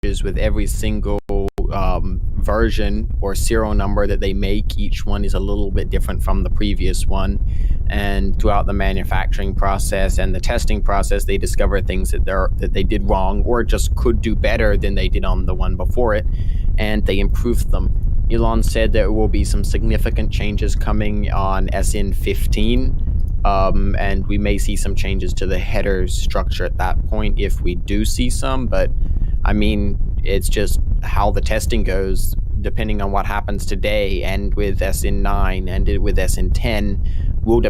changes with every single version or serial number that they make. Each one is a little bit different from the previous one. And throughout the manufacturing process and the testing process, they discover things that they did wrong or just could do better than they did on the one before it, and they improve them. Elon said there will be some significant changes coming on SN15. And we may see some changes to the header structure at that point if we do see some, but I mean, it's just how the testing goes, depending on what happens today and with SN9 and with SN10 will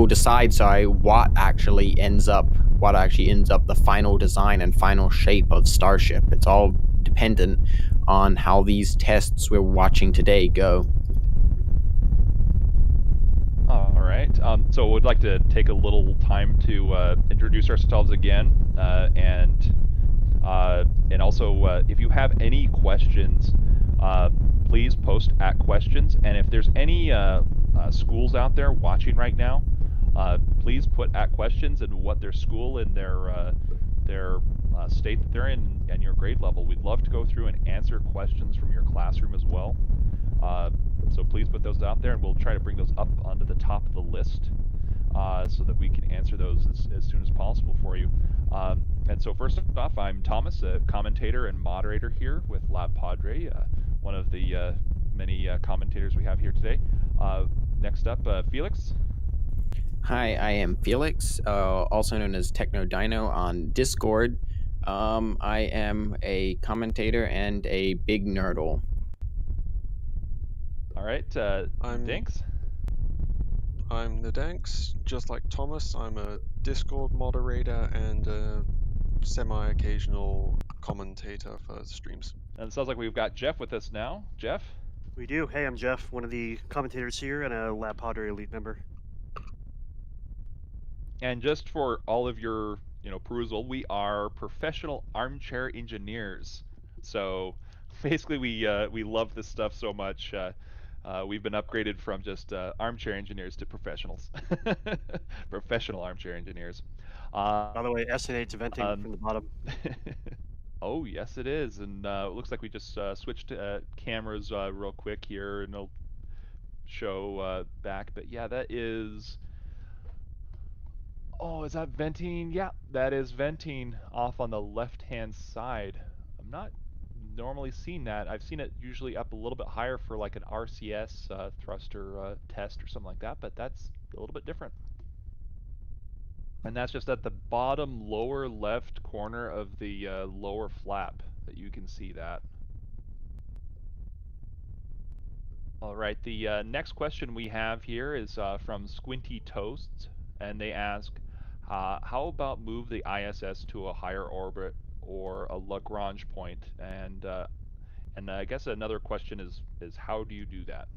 decide, what actually ends up the final design and final shape of Starship. It's all dependent on how these tests we're watching today go. All right. So we'd like to take a little time to introduce ourselves again, and also if you have any questions, please post at questions. And if there's any schools out there watching right now, please put at questions and what their school and their state that they're in and your grade level. We'd love to go through and answer questions from your classroom as well. So please put those out there, and we'll try to bring those up onto the top of the list so that we can answer those as soon as possible for you. And so first off, I'm Thomas, a commentator and moderator here with Lab Padre, one of the many commentators we have here today. Next up, Felix. Hi, I am Felix, also known as Techno Dino on Discord. I am a commentator and a big nerdle. All right, Dinks. I'm the Danks, just like Thomas. I'm a Discord moderator and a semi-occasional commentator for streams. And it sounds like we've got Jeff with us now. Jeff? We do. Hey, I'm Jeff, one of the commentators here and a Lab Padre Elite member. And just for all of your perusal, we are professional armchair engineers. So basically we love this stuff so much. We've been upgraded from just armchair engineers to professionals. Professional armchair engineers. By the way, SN8's venting from the bottom. Oh, yes, it is. And it looks like we just switched cameras real quick here, and it'll show back. But yeah, that is... Oh, is that venting? Yeah, that is venting off on the left-hand side. I'm not normally seeing that. I've seen it usually up a little bit higher for like an RCS thruster test or something like that, but that's a little bit different. And that's just at the bottom lower left corner of the lower flap that you can see that. All right, the next question we have here is from Squinty Toasts, and they ask, how about move the ISS to a higher orbit or a Lagrange point? And I guess another question is how do you do that?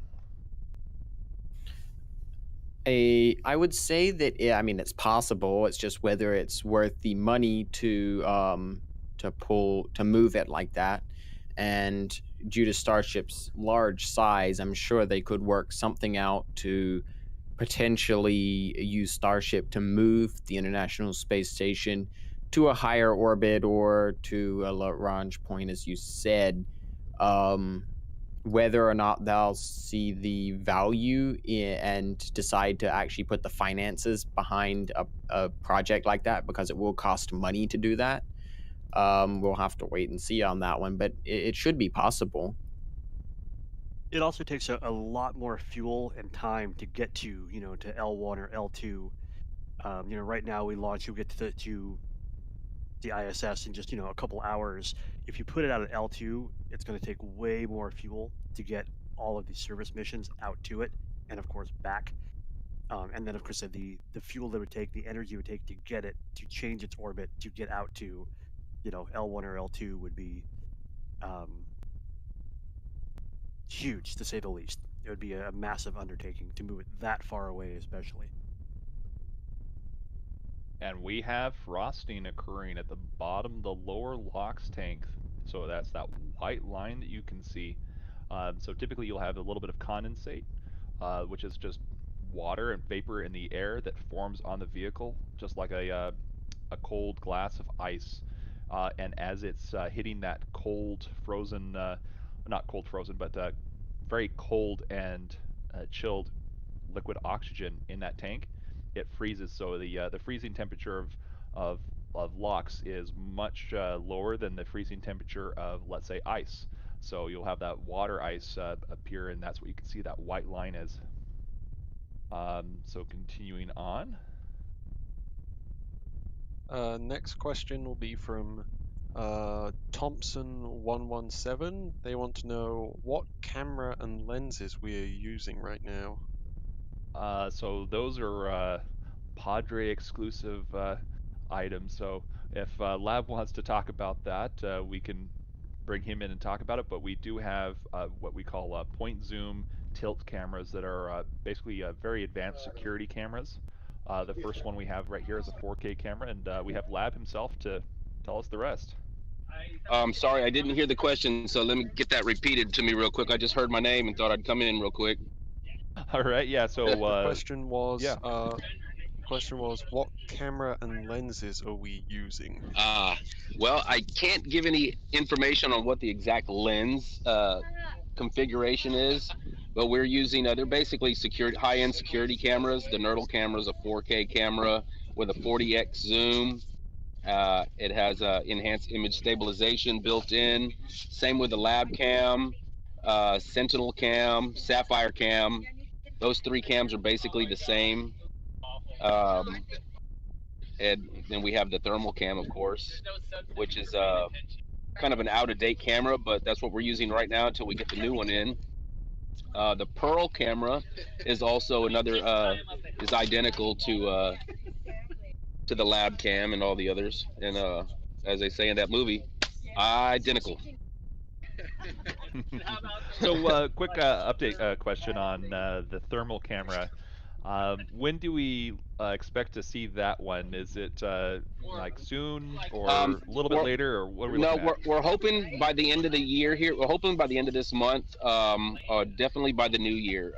I would say that it's possible. It's just whether it's worth the money to move it like that. And due to Starship's large size, I'm sure they could work something out to potentially use Starship to move the International Space Station to a higher orbit or to a Lagrange point, as you said. Whether or not they'll see the value and decide to actually put the finances behind a project like that, because it will cost money to do that. We'll have to wait and see on that one, but it should be possible. It also takes a lot more fuel and time to get to, to L1 or L2. Right now we launch, you'll get to the ISS in just, a couple hours. If you put it out at L2, it's going to take way more fuel to get all of these service missions out to it, and of course back. And then of course the fuel that it would take, the energy it would take to get it, to change its orbit, to get out to, L1 or L2 would be huge, to say the least. It would be a massive undertaking to move it that far away, especially. And we have frosting occurring at the bottom, the lower LOX tank. So that's that white line that you can see. So typically you'll have a little bit of condensate, which is just water and vapor in the air that forms on the vehicle, just like a cold glass of ice. and as it's hitting that cold, frozen, not cold frozen, but very cold and chilled liquid oxygen in that tank, it freezes. So the freezing temperature of LOX is much lower than the freezing temperature of, let's say, ice. So you'll have that water ice appear, and that's what you can see that white line is. So continuing on. Next question will be from Thompson117. They want to know what camera and lenses we are using right now. So those are Padre exclusive items. So if Lab wants to talk about that, we can bring him in and talk about it. But we do have what we call point zoom tilt cameras that are basically very advanced security cameras. The first one we have right here is a 4K camera, and we have Lab himself to tell us the rest. Sorry, I didn't hear the question, so let me get that repeated to me real quick. I just heard my name and thought I'd come in real quick. All right, yeah. So The question was, yeah. What camera and lenses are we using? Well, I can't give any information on what the exact lens configuration is, but we're using they're basically high-end security cameras. The Nerdle camera is a 4K camera with a 40x zoom. It has enhanced image stabilization built in. Same with the Lab Cam, Sentinel Cam, Sapphire Cam. Those three cams are basically the same. And then we have the Thermal Cam, of course, which is kind of an out-of-date camera, but that's what we're using right now until we get the new one in. The Pearl camera is also another is identical to the Lab Cam and all the others, and as they say in that movie, identical. So quick update question on the thermal camera. When do we expect to see that one? Is it like soon or a little bit later, or what are we looking at? We're hoping by the end of the year here. We're hoping by the end of this month, definitely by the new year.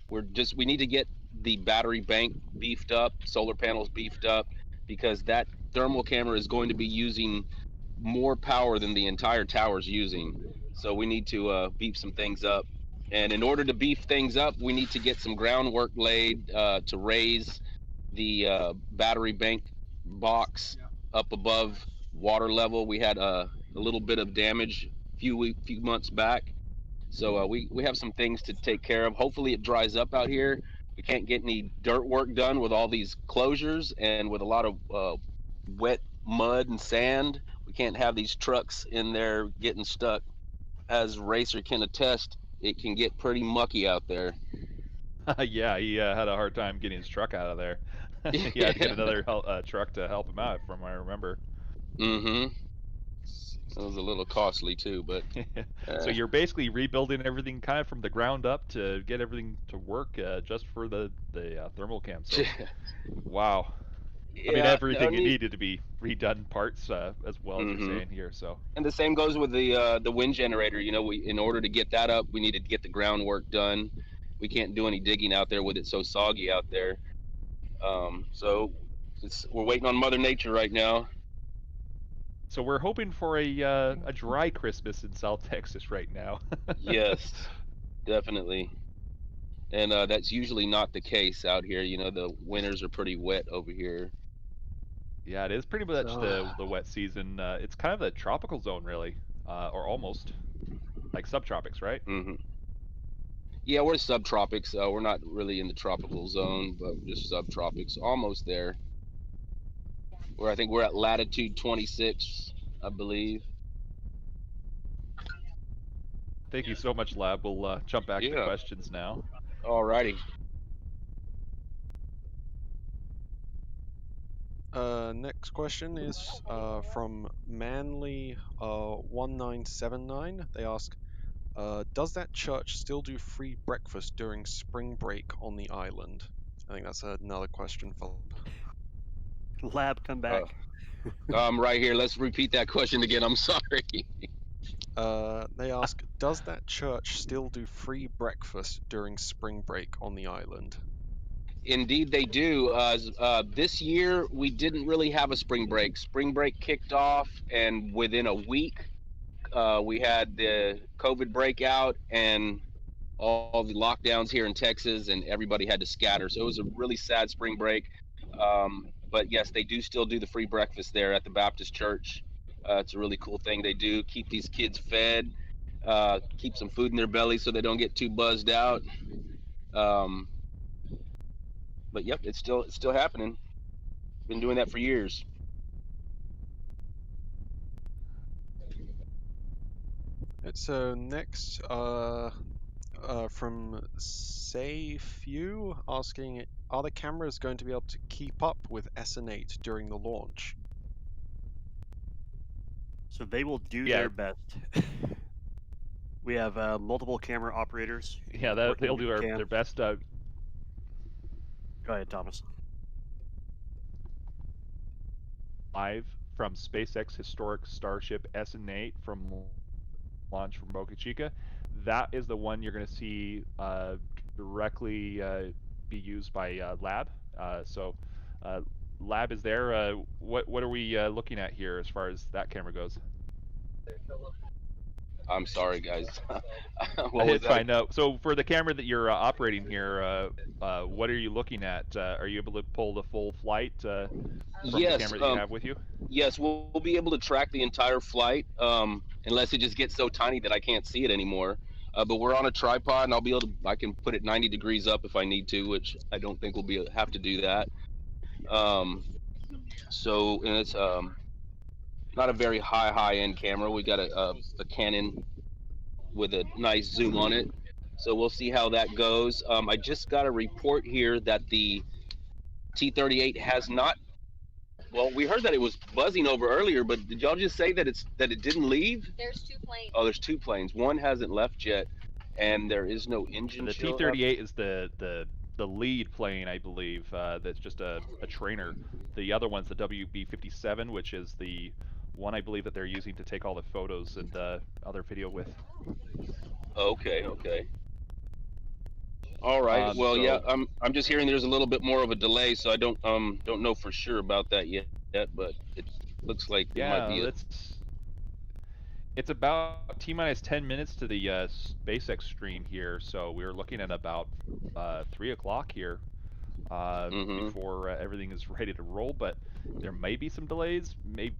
We need to get the battery bank beefed up, solar panels beefed up, because that thermal camera is going to be using more power than the entire tower's using. So we need to beef some things up. And in order to beef things up, we need to get some groundwork laid to raise the battery bank box up above water level. We had a little bit of damage a few months back. So we have some things to take care of. Hopefully it dries up out here. We can't get any dirt work done with all these closures and with a lot of wet mud and sand. We can't have these trucks in there getting stuck. As Racer can attest, it can get pretty mucky out there. Yeah, he had a hard time getting his truck out of there. He had to get another truck to help him out, from what I remember. Mm-hmm. It was a little costly too, but so you're basically rebuilding everything kind of from the ground up to get everything to work just for the thermal cam. So wow. Yeah, I mean, everything needed to be redone, parts as well as you're saying here. So. And the same goes with the wind generator. You know, in order to get that up, we needed to get the groundwork done. We can't do any digging out there with it so soggy out there. So we're waiting on Mother Nature right now. So we're hoping for a dry Christmas in South Texas right now. Yes, definitely. And that's usually not the case out here. You know, the winters are pretty wet over here. Yeah, it is pretty much the wet season. It's kind of the tropical zone, really, or almost like subtropics, right? Mm-hmm. Yeah, we're subtropics. We're not really in the tropical zone, but just subtropics, almost there. I think we're at latitude 26, I believe. Thank you so much, Lab. We'll jump back to questions now. Alrighty. Next question is from Manly1979. They ask, does that church still do free breakfast during spring break on the island? I think that's another question for Lab, come back. Right here. Let's repeat that question again. I'm sorry. They ask, does that church still do free breakfast during spring break on the island? Indeed, they do. This year, we didn't really have a spring break. Spring break kicked off, and within a week, we had the COVID breakout and all the lockdowns here in Texas, and everybody had to scatter. So it was a really sad spring break. But yes, they do still do the free breakfast there at the Baptist Church. It's a really cool thing they do. Keep these kids fed, keep some food in their belly so they don't get too buzzed out. But yep, it's still happening. Been doing that for years. So next, from Say Few asking, are the cameras going to be able to keep up with SN8 during the launch? So they will do Yeah. their best. We have multiple camera operators. Yeah, working they'll do with cam. their best. Go ahead, Thomas. Live from SpaceX historic Starship SN8 from launch from Boca Chica. That is the one you're going to see directly be used by Lab. So Lab is there. What are we looking at here as far as that camera goes? I'm sorry, guys. It's fine. So for the camera that you're operating here, what are you looking at? Are you able to pull the full flight from Yes, the camera that you have with you? Yes, we'll be able to track the entire flight, unless it just gets so tiny that I can't see it anymore. But we're on a tripod, and I can put it 90 degrees up if I need to, which I don't think we'll have to do that. And it's not a very high-end camera. We got a Canon with a nice zoom on it, so we'll see how that goes. I just got a report here that the T-38 has not. Well, we heard that it was buzzing over earlier, but did y'all just say that it didn't leave? There's 2 planes. Oh, there's 2 planes. One hasn't left yet, and there is no engine. The chill. T-38 is the lead plane, I believe. That's just a trainer. The other one's the WB-57, which is the one I believe that they're using to take all the photos and other video with. Okay. All right. Well, yeah, I'm just hearing there's a little bit more of a delay, so I don't know for sure about that yet. But it looks like it might be. It's about T-minus 10 minutes to the SpaceX stream here, so we're looking at about 3 o'clock here before everything is ready to roll. But there may be some delays, maybe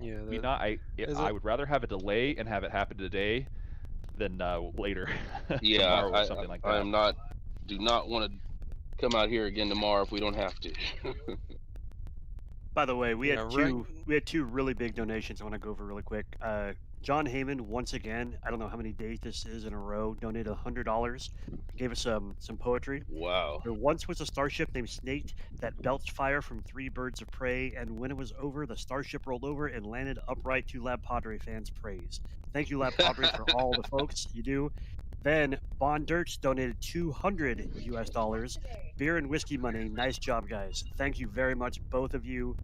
not. I would rather have a delay and have it happen today than later. Yeah, tomorrow or something like that. Do not want to come out here again tomorrow if we don't have to. By the way, we had two really big donations I want to go over really quick. John Heyman, once again, I don't know how many days this is in a row, donated $100, gave us some poetry. Wow. There once was a starship named Snake that belched fire from 3 birds of prey, and when it was over, the starship rolled over and landed upright to Lab Padre fans' praise. Thank you, Lab Padre, for all the folks you do. Then Bon Dirts donated $200 US. Beer and whiskey money. Nice job, guys. Thank you very much, both of you.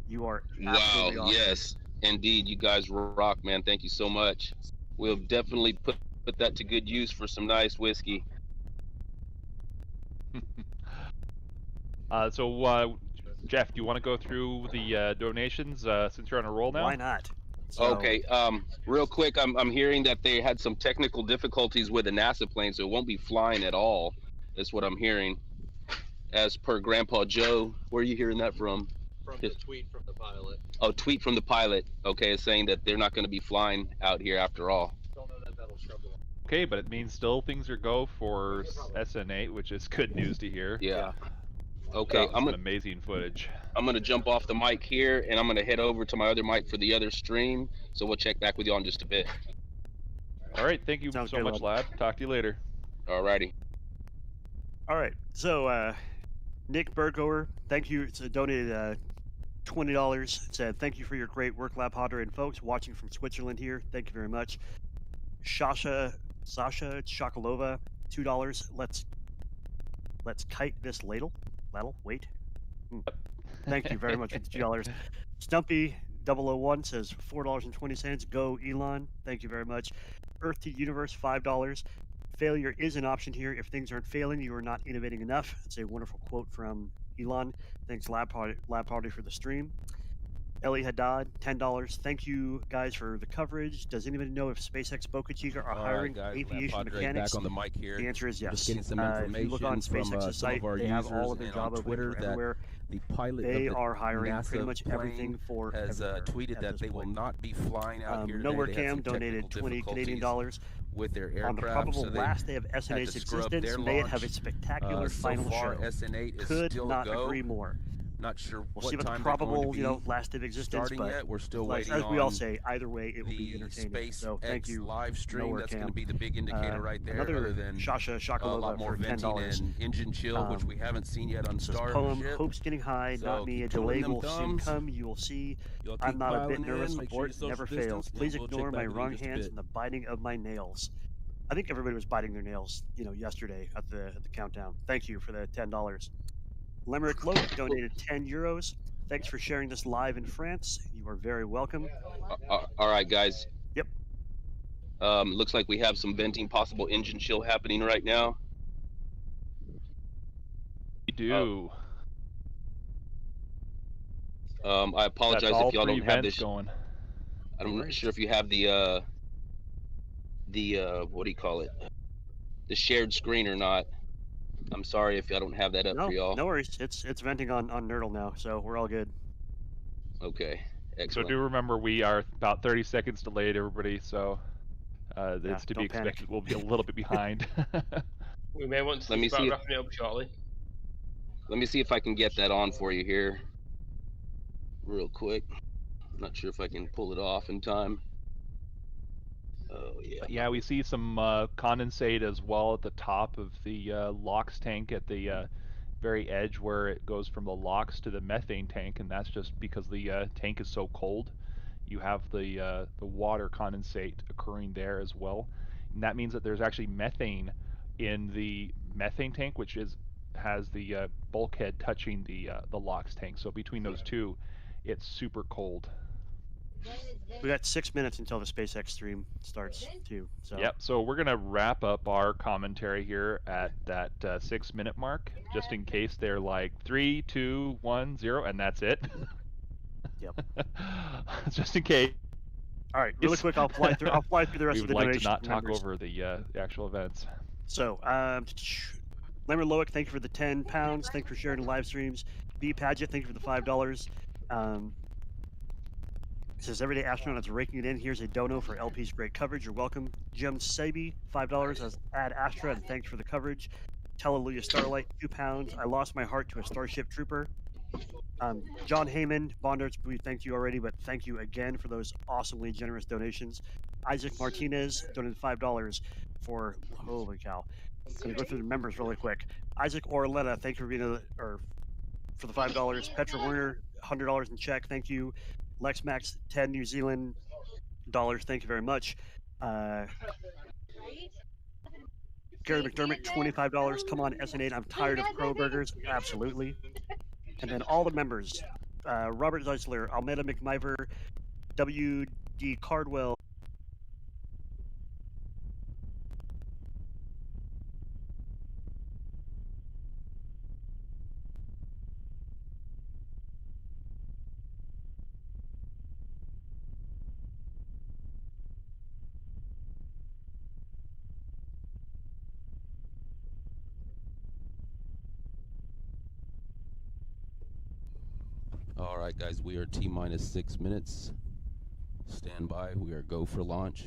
You are absolutely awesome. Yes, indeed, you guys rock, man. Thank you so much. We'll definitely put that to good use for some nice whiskey. So Jeff, do you want to go through the donations since you're on a roll now? Why not? So, okay, real quick, I'm hearing that they had some technical difficulties with the NASA plane, so it won't be flying at all. That's what I'm hearing. As per Grandpa Joe, where are you hearing that from? From the tweet from the pilot. Oh, tweet from the pilot. Okay, saying that they're not going to be flying out here after all. Don't know that that'll trouble. Okay, but it means still things are go for SN8, which is good news to hear. Yeah. Okay, I'm amazing footage. I'm gonna jump off the mic here, and I'm gonna head over to my other mic for the other stream. So we'll check back with you in just a bit. All right, thank you so much, Lab. Talk to you later. Alrighty. All right, so Nick Bergower, thank you. It's donated $20. It said, thank you for your great work, Lab Padre and folks watching from Switzerland here. Thank you very much. Sasha Shakalova, $2. Let's kite this ladle. Wait. Thank you very much for the $2. Stumpy 001 says $4.20. Go Elon. Thank you very much. Earth to Universe $5. Failure is an option here. If things aren't failing, you are not innovating enough. It's a wonderful quote from Elon. Thanks, Lab Party for the stream. Ellie Haddad, $10. Thank you guys for the coverage. Does anybody know if SpaceX Boca Chica are hiring aviation mechanics? Back on the mic here. The answer is yes. Just getting some If you look on information from SpaceX's some site, of our they have all users of their and job on openings Twitter for that everywhere. the pilot They of the are hiring NASA pretty much plane everything for has everywhere tweeted at that this they will point. not be flying out here today. Nowhere They had Cam some donated technical 20 Canadian dollars. with their On the aircraft, probable so they last day of had SN8's to scrub existence, their may it have launch. its spectacular So final far, show. SN8 is Could still not a go. agree more. Not sure We'll what see about time the they're going probable, to be last day of existence, starting but yet. We're still like, waiting as we all on say, either way, it will be the entertaining. So thank SpaceX you, live stream. Nowhere That's Cam. going to be the big indicator right there. Another Other than Shasha a Shakalova lot more for venting $10. and engine chill, which we haven't seen yet on This poem, Starship. Hope's Getting High, So not me. keep A twiddling delay them will soon thumbs. come. You will see. Y'all I'm keep not a bit piling nervous. in. Make sure Support you never social fails. distance, Please and we'll ignore check my back in wrong just a hands bit. and the biting of my nails. I think everybody was biting their nails, yesterday at the countdown. Thank you for the $10. Lemerick Loke donated €10. Thanks for sharing this live in France. You are very welcome. All right, guys. Yep. Looks like we have some venting, possible engine chill happening right now. We do. I apologize That's all if y'all three don't have vents this. going. I'm not sure if you have the what do you call it? The shared screen or not. I'm sorry if I don't have that up No, for y'all. no worries. It's venting on Nerdle now, so we're all good. Okay, So excellent. do remember we are about 30 seconds delayed, everybody. So it's to be don't panic. expected. We'll be a little bit behind. We may want to Let me think about see if- wrapping it up shortly. Let me see if I can get that on for you here, real quick. I'm not sure if I can pull it off in time. Oh yeah. But yeah, we see some condensate as well at the top of the LOX tank at the very edge where it goes from the LOX to the methane tank, and that's just because the tank is so cold. You have the water condensate occurring there as well, and that means that there's actually methane in the methane tank, which has the bulkhead touching the LOX tank. So between those two, it's super cold. We got 6 minutes until the SpaceX stream starts too. So Yep. So we're gonna wrap up our commentary here at that 6-minute mark, just in case they're like 3, 2, 1, 0, and that's it. Yep. Just in case. All right, really quick, I'll fly through the rest We of would the like donations. to not talk members. over the actual events. So, Lemmer Loic, thank you for the £10. Thank you for sharing the live streams. B Paget, thank you for the $5. It says everyday astronaut is raking it in. Here's a dono for LP's great coverage. You're welcome. Jim Sabi, $5 as Ad Astra, and thanks for the coverage. Hallelujah Starlight, £2. I lost my heart to a Starship Trooper. John Heyman, Bonders, we thanked you already, but thank you again for those awesomely generous donations. Isaac Martinez donated $5 for, holy cow. I'm going to go through the members really quick. Isaac Orletta, thank you for being for the $5. Petra Werner, $100 in check, thank you. Lex Max, 10 New Zealand dollars, thank you very much. Gary McDermott, $25. Come on, SN8, I'm tired of Pro Burgers. Absolutely. And then all the members, Robert Zeisler, Almeda McMiver, W.D. Cardwell, All right, guys, we are T-minus 6 minutes. Stand by. We are go for launch.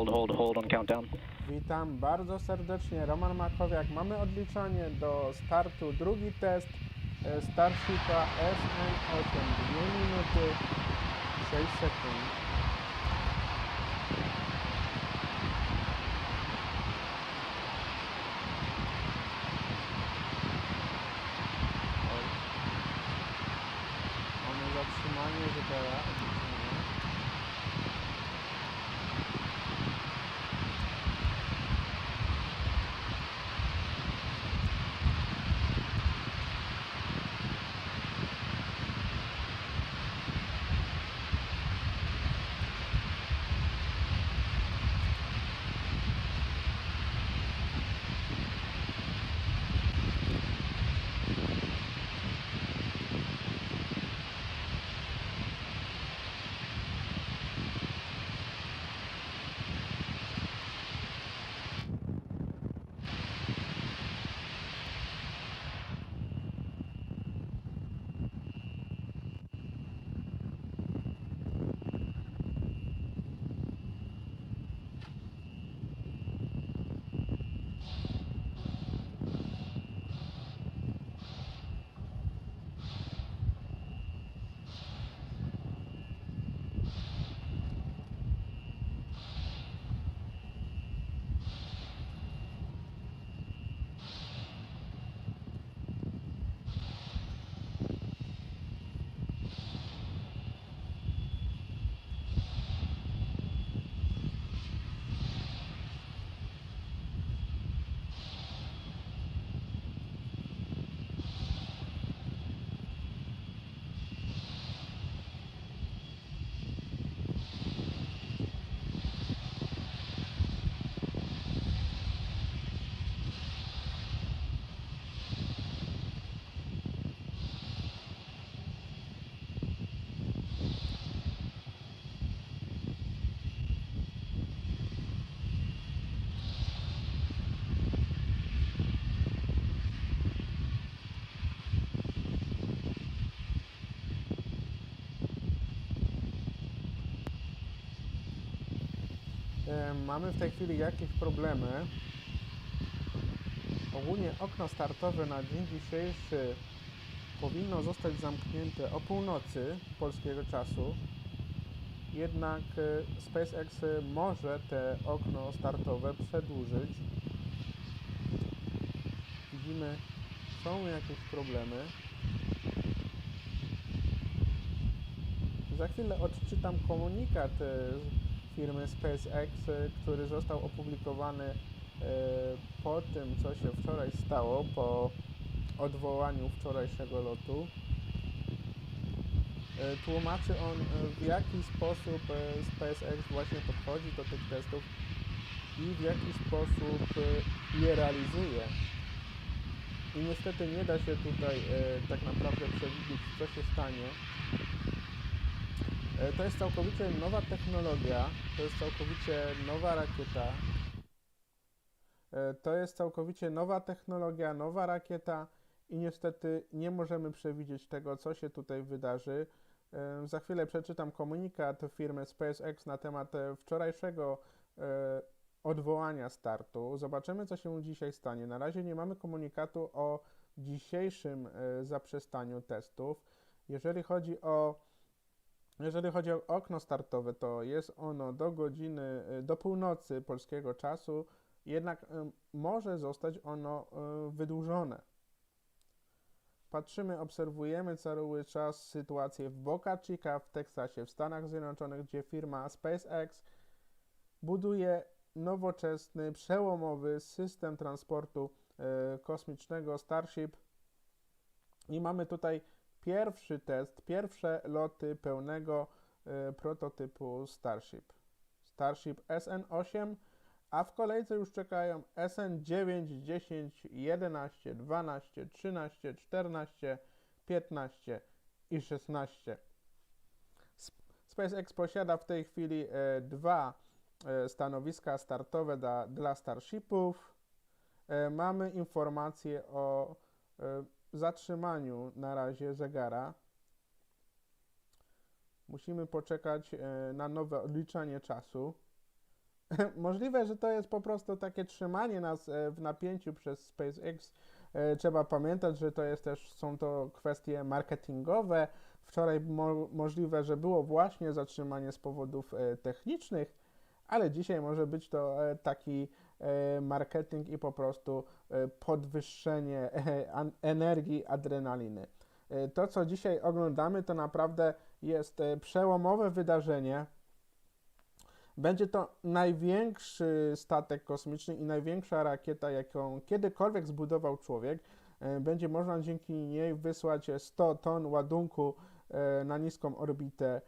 hold on countdown. Witam bardzo serdecznie, Roman Makowiak. Mamy odliczanie do startu. Drugi test Starshipa SN8. 2 minuty 6 sekund. Mamy zatrzymanie zera. Mamy w tej chwili jakieś problemy. Ogólnie okno startowe na dzień dzisiejszy powinno zostać zamknięte o północy polskiego czasu. Jednak SpaceX może te okno startowe przedłużyć. Widzimy, są jakieś problemy. Za chwilę odczytam komunikat firmy SpaceX, który został opublikowany po tym, co się wczoraj stało, po odwołaniu wczorajszego lotu. Tłumaczy on, w jaki sposób SpaceX właśnie podchodzi do tych testów i w jaki sposób je realizuje. I niestety nie da się tutaj tak naprawdę przewidzieć, co się stanie. To jest całkowicie nowa technologia, to jest całkowicie nowa rakieta. To jest całkowicie nowa technologia, nowa rakieta i niestety nie możemy przewidzieć tego, co się tutaj wydarzy. Za chwilę przeczytam komunikat firmy SpaceX na temat wczorajszego odwołania startu. Zobaczymy, co się dzisiaj stanie. Na razie nie mamy komunikatu o dzisiejszym zaprzestaniu testów. Jeżeli chodzi o okno startowe, to jest ono do północy polskiego czasu, jednak może zostać ono wydłużone. Patrzymy, obserwujemy cały czas sytuację w Boca Chica w Teksasie, w Stanach Zjednoczonych, gdzie firma SpaceX buduje nowoczesny, przełomowy system transportu kosmicznego Starship. I mamy tutaj pierwszy test, pierwsze loty pełnego prototypu Starship. Starship SN8, a w kolejce już czekają SN9, 10, 11, 12, 13, 14, 15 i 16. SpaceX posiada w tej chwili dwa stanowiska startowe dla Starshipów. Mamy informację o zatrzymaniu na razie zegara. Musimy poczekać na nowe odliczanie czasu. Możliwe, że to jest po prostu takie trzymanie nas w napięciu przez SpaceX. Trzeba pamiętać, że są to kwestie marketingowe. Wczoraj możliwe, że było właśnie zatrzymanie z powodów technicznych, ale dzisiaj może być to taki marketing i po prostu podwyższenie energii adrenaliny. To, co dzisiaj oglądamy, to naprawdę jest przełomowe wydarzenie. Będzie to największy statek kosmiczny i największa rakieta, jaką kiedykolwiek zbudował człowiek. Będzie można dzięki niej wysłać 100 ton ładunku na niską orbitę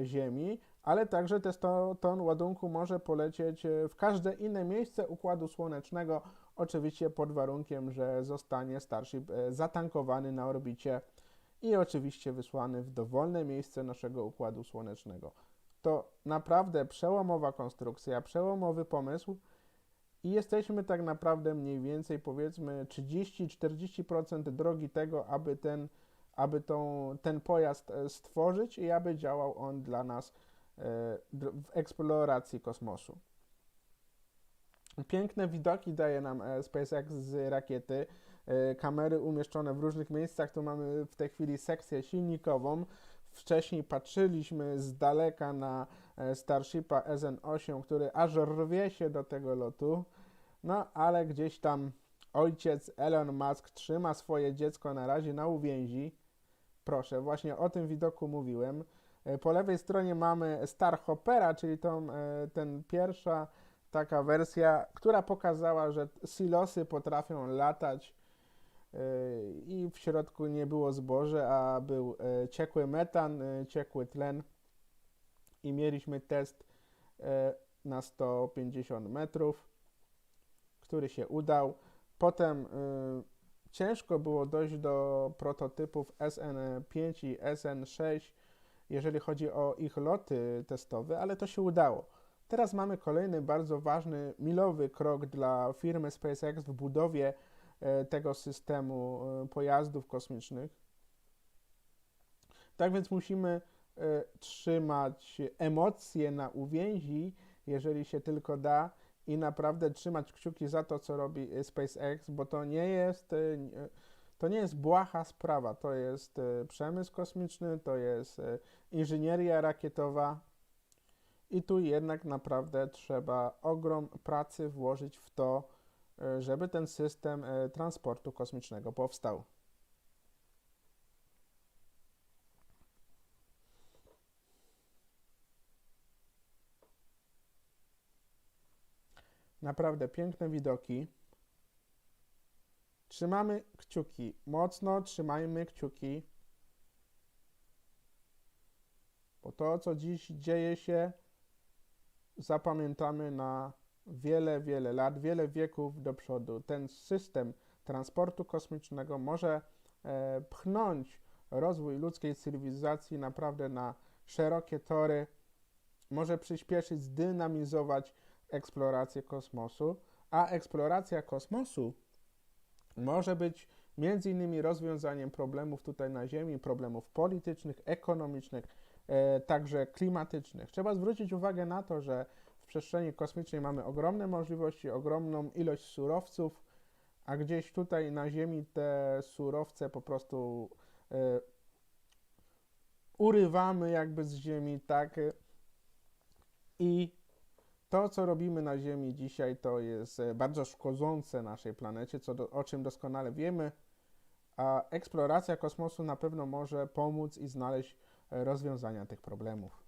Ziemi, ale także te 100 ton ładunku może polecieć w każde inne miejsce Układu Słonecznego, oczywiście pod warunkiem, że zostanie Starship zatankowany na orbicie i oczywiście wysłany w dowolne miejsce naszego Układu Słonecznego. To naprawdę przełomowa konstrukcja, przełomowy pomysł i jesteśmy tak naprawdę mniej więcej powiedzmy 30-40% drogi tego, aby ten pojazd stworzyć i aby działał on dla nas w eksploracji kosmosu. Piękne widoki daje nam SpaceX z rakiety. Kamery umieszczone w różnych miejscach. Tu mamy w tej chwili sekcję silnikową. Wcześniej patrzyliśmy z daleka na Starshipa SN8, który aż rwie się do tego lotu. No, ale gdzieś tam ojciec Elon Musk trzyma swoje dziecko na razie na uwięzi. Proszę, właśnie o tym widoku mówiłem. Po lewej stronie mamy Starhoppera, czyli ten pierwsza taka wersja, która pokazała, że silosy potrafią latać i w środku nie było zboże, a był ciekły metan, ciekły tlen i mieliśmy test na 150 metrów, który się udał. Potem ciężko było dojść do prototypów SN8 i SN6, jeżeli chodzi o ich loty testowe, ale to się udało. Teraz mamy kolejny bardzo ważny, milowy krok dla firmy SpaceX w budowie tego systemu pojazdów kosmicznych. Tak więc musimy trzymać emocje na uwięzi, jeżeli się tylko da, i naprawdę trzymać kciuki za to, co robi SpaceX, bo to nie jest błaha sprawa. To jest przemysł kosmiczny, to jest inżynieria rakietowa i tu jednak naprawdę trzeba ogrom pracy włożyć w to, żeby ten system transportu kosmicznego powstał. Naprawdę piękne widoki. Trzymamy kciuki. Mocno trzymajmy kciuki. Bo to, co dziś dzieje się, zapamiętamy na wiele, wiele lat, wiele wieków do przodu. Ten system transportu kosmicznego może pchnąć rozwój ludzkiej cywilizacji naprawdę na szerokie tory, może przyspieszyć, zdynamizować eksplorację kosmosu, a eksploracja kosmosu może być między innymi rozwiązaniem problemów tutaj na Ziemi, problemów politycznych, ekonomicznych, także klimatycznych. Trzeba zwrócić uwagę na to, że w przestrzeni kosmicznej mamy ogromne możliwości, ogromną ilość surowców, a gdzieś tutaj na Ziemi te surowce po prostu urywamy jakby z Ziemi, tak? I to, co robimy na Ziemi dzisiaj, to jest bardzo szkodzące naszej planecie, o czym doskonale wiemy, a eksploracja kosmosu na pewno może pomóc i znaleźć rozwiązania tych problemów.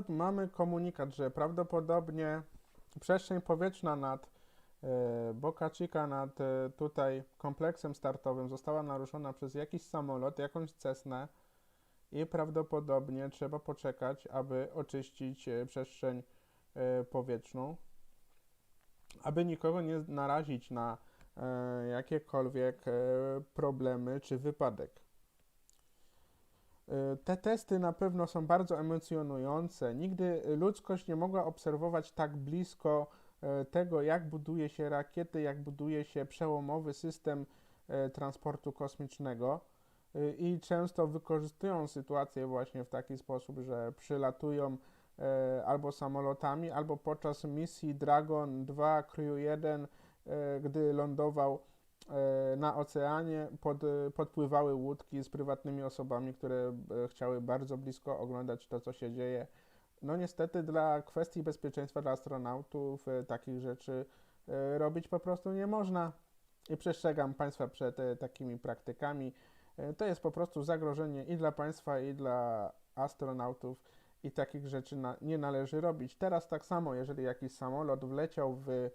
Mamy komunikat, że prawdopodobnie przestrzeń powietrzna nad Boca Chica, nad tutaj kompleksem startowym została naruszona przez jakiś samolot, jakąś Cessnę i prawdopodobnie trzeba poczekać, aby oczyścić przestrzeń powietrzną, aby nikogo nie narazić na jakiekolwiek problemy czy wypadek. Te testy na pewno są bardzo emocjonujące. Nigdy ludzkość nie mogła obserwować tak blisko tego, jak buduje się rakiety, jak buduje się przełomowy system transportu kosmicznego i często wykorzystują sytuację właśnie w taki sposób, że przylatują albo samolotami, albo podczas misji Dragon 2 Crew 1, gdy lądował na oceanie, podpływały łódki z prywatnymi osobami, które chciały bardzo blisko oglądać to, co się dzieje. No niestety dla kwestii bezpieczeństwa dla astronautów takich rzeczy robić po prostu nie można i przestrzegam Państwa przed takimi praktykami. To jest po prostu zagrożenie i dla Państwa, i dla astronautów i takich rzeczy nie należy robić. Teraz tak samo, jeżeli jakiś samolot wleciał w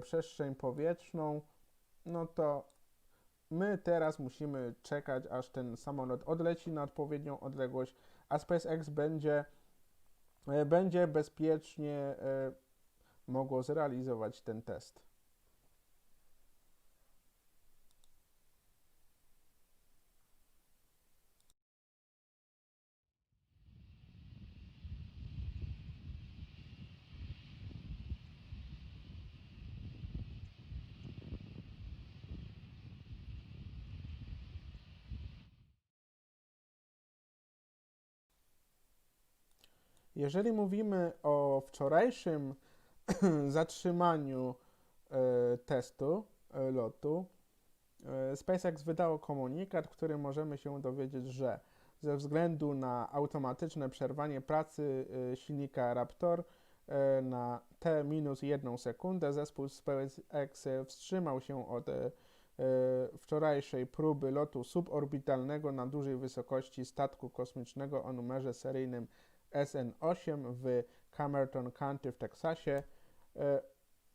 przestrzeń powietrzną, no to my teraz musimy czekać, aż ten samolot odleci na odpowiednią odległość, a SpaceX będzie bezpiecznie mogło zrealizować ten test. Jeżeli mówimy o wczorajszym zatrzymaniu testu lotu, SpaceX wydało komunikat, w którym możemy się dowiedzieć, że ze względu na automatyczne przerwanie pracy silnika Raptor na T-1 sekundę zespół SpaceX wstrzymał się od wczorajszej próby lotu suborbitalnego na dużej wysokości statku kosmicznego o numerze seryjnym SN8 w Camerton County w Teksasie.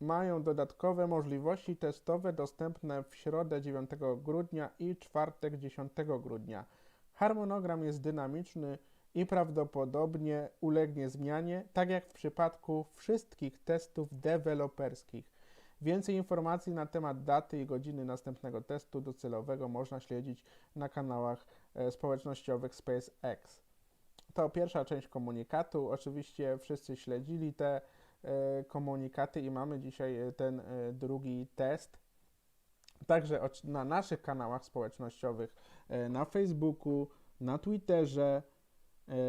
Mają dodatkowe możliwości testowe dostępne w środę 9 grudnia i czwartek 10 grudnia. Harmonogram jest dynamiczny i prawdopodobnie ulegnie zmianie, tak jak w przypadku wszystkich testów deweloperskich. Więcej informacji na temat daty i godziny następnego testu docelowego można śledzić na kanałach społecznościowych SpaceX. To pierwsza część komunikatu. Oczywiście wszyscy śledzili te komunikaty i mamy dzisiaj ten drugi test. Także na naszych kanałach społecznościowych, na Facebooku, na Twitterze,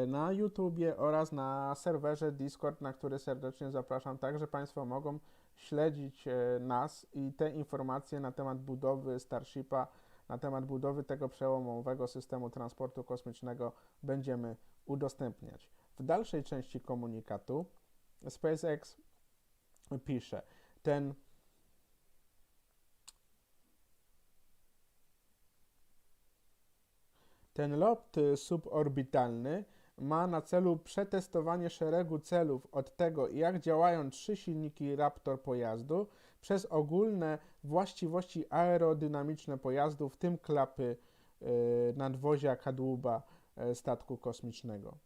na YouTubie oraz na serwerze Discord, na który serdecznie zapraszam. Także Państwo mogą śledzić nas i te informacje na temat budowy Starshipa, na temat budowy tego przełomowego systemu transportu kosmicznego będziemy udostępniać. W dalszej części komunikatu SpaceX pisze, ten lot suborbitalny ma na celu przetestowanie szeregu celów, od tego jak działają 3 silniki Raptor pojazdu, przez ogólne właściwości aerodynamiczne pojazdu, w tym klapy nadwozia kadłuba statku kosmicznego.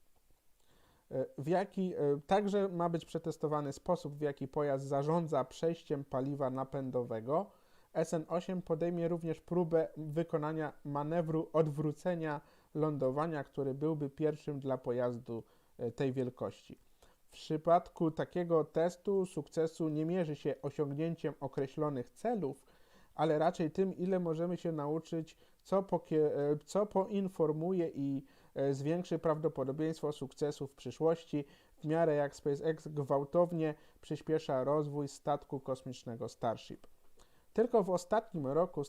Także ma być przetestowany sposób, w jaki pojazd zarządza przejściem paliwa napędowego. SN8 podejmie również próbę wykonania manewru odwrócenia lądowania, który byłby pierwszym dla pojazdu tej wielkości. W przypadku takiego testu sukcesu nie mierzy się osiągnięciem określonych celów, ale raczej tym, ile możemy się nauczyć, co poinformuje i zwiększy prawdopodobieństwo sukcesu w przyszłości, w miarę jak SpaceX gwałtownie przyspiesza rozwój statku kosmicznego Starship. Tylko w ostatnim roku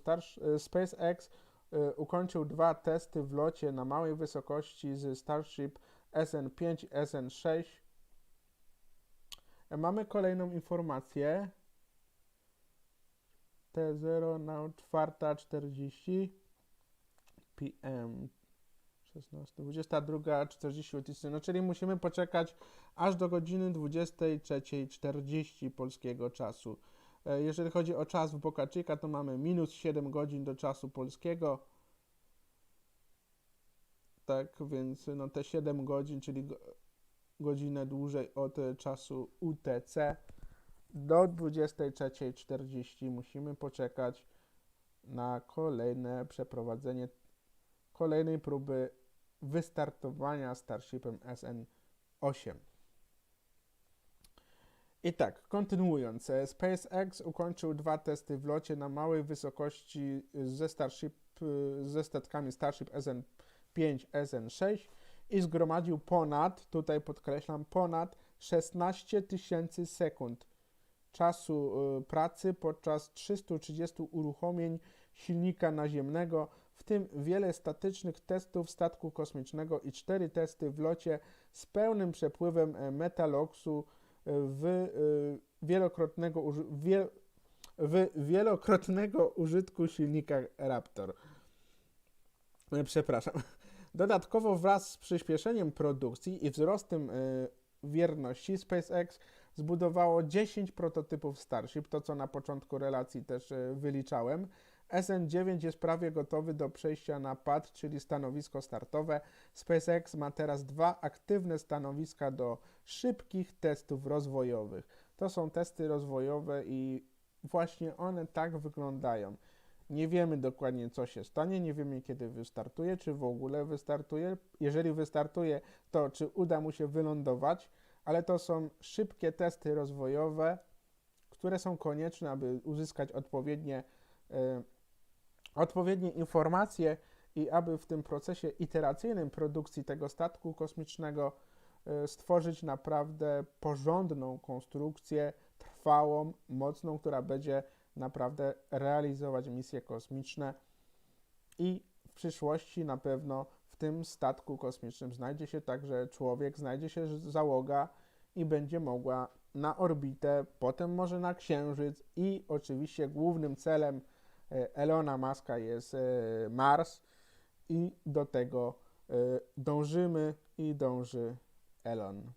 SpaceX ukończył 2 testy w locie na małej wysokości z Starship SN5 i SN6. Mamy kolejną informację. T0 na 4:40 PM 22:40, no czyli musimy poczekać aż do godziny 23:40 polskiego czasu. Jeżeli chodzi o czas w Boca Chica, to mamy minus 7 godzin do czasu polskiego. Tak, więc no te 7 godzin, czyli godzinę dłużej od czasu UTC, do 23:40 musimy poczekać na kolejne przeprowadzenie kolejnej próby wystartowania Starshipem SN8. I tak, kontynuując, SpaceX ukończył 2 testy w locie na małej wysokości ze statkami Starship SN5, SN6 i zgromadził ponad, tutaj podkreślam, ponad 16 000 sekund czasu pracy podczas 330 uruchomień silnika naziemnego, w tym wiele statycznych testów statku kosmicznego i 4 testy w locie z pełnym przepływem metaloksu w wielokrotnego użytku silnika Raptor. Przepraszam. Dodatkowo wraz z przyspieszeniem produkcji i wzrostem wierności SpaceX zbudowało 10 prototypów Starship, to co na początku relacji też wyliczałem. SN9 jest prawie gotowy do przejścia na pad, czyli stanowisko startowe. SpaceX ma teraz 2 aktywne stanowiska do szybkich testów rozwojowych. To są testy rozwojowe i właśnie one tak wyglądają. Nie wiemy dokładnie, co się stanie, nie wiemy, kiedy wystartuje, czy w ogóle wystartuje. Jeżeli wystartuje, to czy uda mu się wylądować, ale to są szybkie testy rozwojowe, które są konieczne, aby uzyskać odpowiednie informacje i aby w tym procesie iteracyjnym produkcji tego statku kosmicznego stworzyć naprawdę porządną konstrukcję, trwałą, mocną, która będzie naprawdę realizować misje kosmiczne i w przyszłości na pewno w tym statku kosmicznym znajdzie się także człowiek, znajdzie się załoga i będzie mogła na orbitę, potem może na Księżyc i oczywiście głównym celem Elona Muska jest Mars i do tego dążymy i dąży Elon.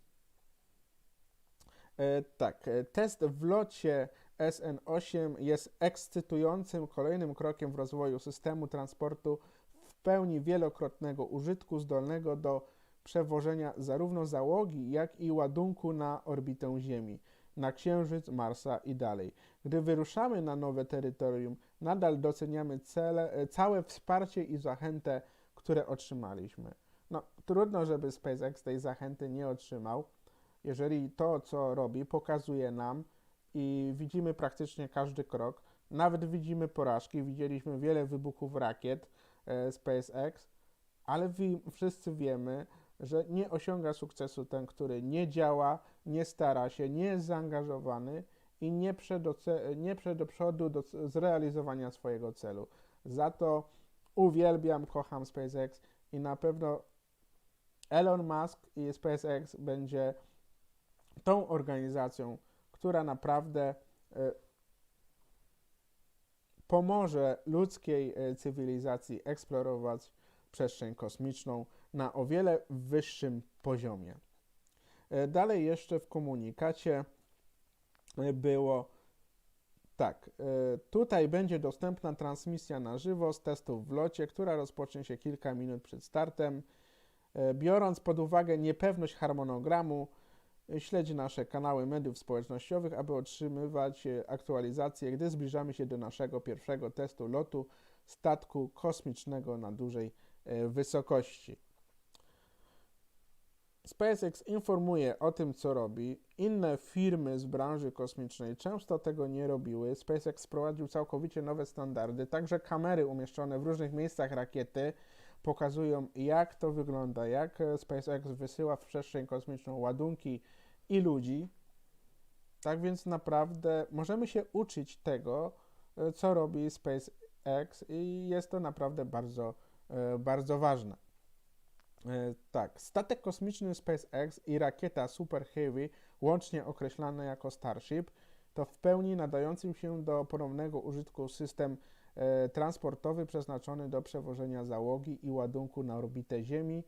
Tak, test w locie SN8 jest ekscytującym kolejnym krokiem w rozwoju systemu transportu w pełni wielokrotnego użytku zdolnego do przewożenia zarówno załogi, jak i ładunku na orbitę Ziemi, na Księżyc, Marsa i dalej. Gdy wyruszamy na nowe terytorium, nadal doceniamy całe wsparcie i zachętę, które otrzymaliśmy. No, trudno, żeby SpaceX tej zachęty nie otrzymał, jeżeli to, co robi, pokazuje nam i widzimy praktycznie każdy krok, nawet widzimy porażki, widzieliśmy wiele wybuchów rakiet SpaceX, ale wszyscy wiemy, że nie osiąga sukcesu ten, który nie działa, nie stara się, nie jest zaangażowany i nie prze do przodu do zrealizowania swojego celu. Za to uwielbiam, kocham SpaceX i na pewno Elon Musk i SpaceX będzie tą organizacją, która naprawdę pomoże ludzkiej cywilizacji eksplorować przestrzeń kosmiczną na o wiele wyższym poziomie. Dalej jeszcze w komunikacie było tak, tutaj będzie dostępna transmisja na żywo z testów w locie, która rozpocznie się kilka minut przed startem. Biorąc pod uwagę niepewność harmonogramu, śledź nasze kanały mediów społecznościowych, aby otrzymywać aktualizacje, gdy zbliżamy się do naszego pierwszego testu lotu statku kosmicznego na dużej wysokości. SpaceX informuje o tym, co robi. Inne firmy z branży kosmicznej często tego nie robiły. SpaceX wprowadził całkowicie nowe standardy. Także kamery umieszczone w różnych miejscach rakiety pokazują, jak to wygląda, jak SpaceX wysyła w przestrzeń kosmiczną ładunki i ludzi. Tak więc naprawdę możemy się uczyć tego, co robi SpaceX i jest to naprawdę bardzo, bardzo ważne. Tak, statek kosmiczny SpaceX i rakieta Super Heavy, łącznie określane jako Starship, to w pełni nadający się do ponownego użytku system transportowy przeznaczony do przewożenia załogi i ładunku na orbitę Ziemi,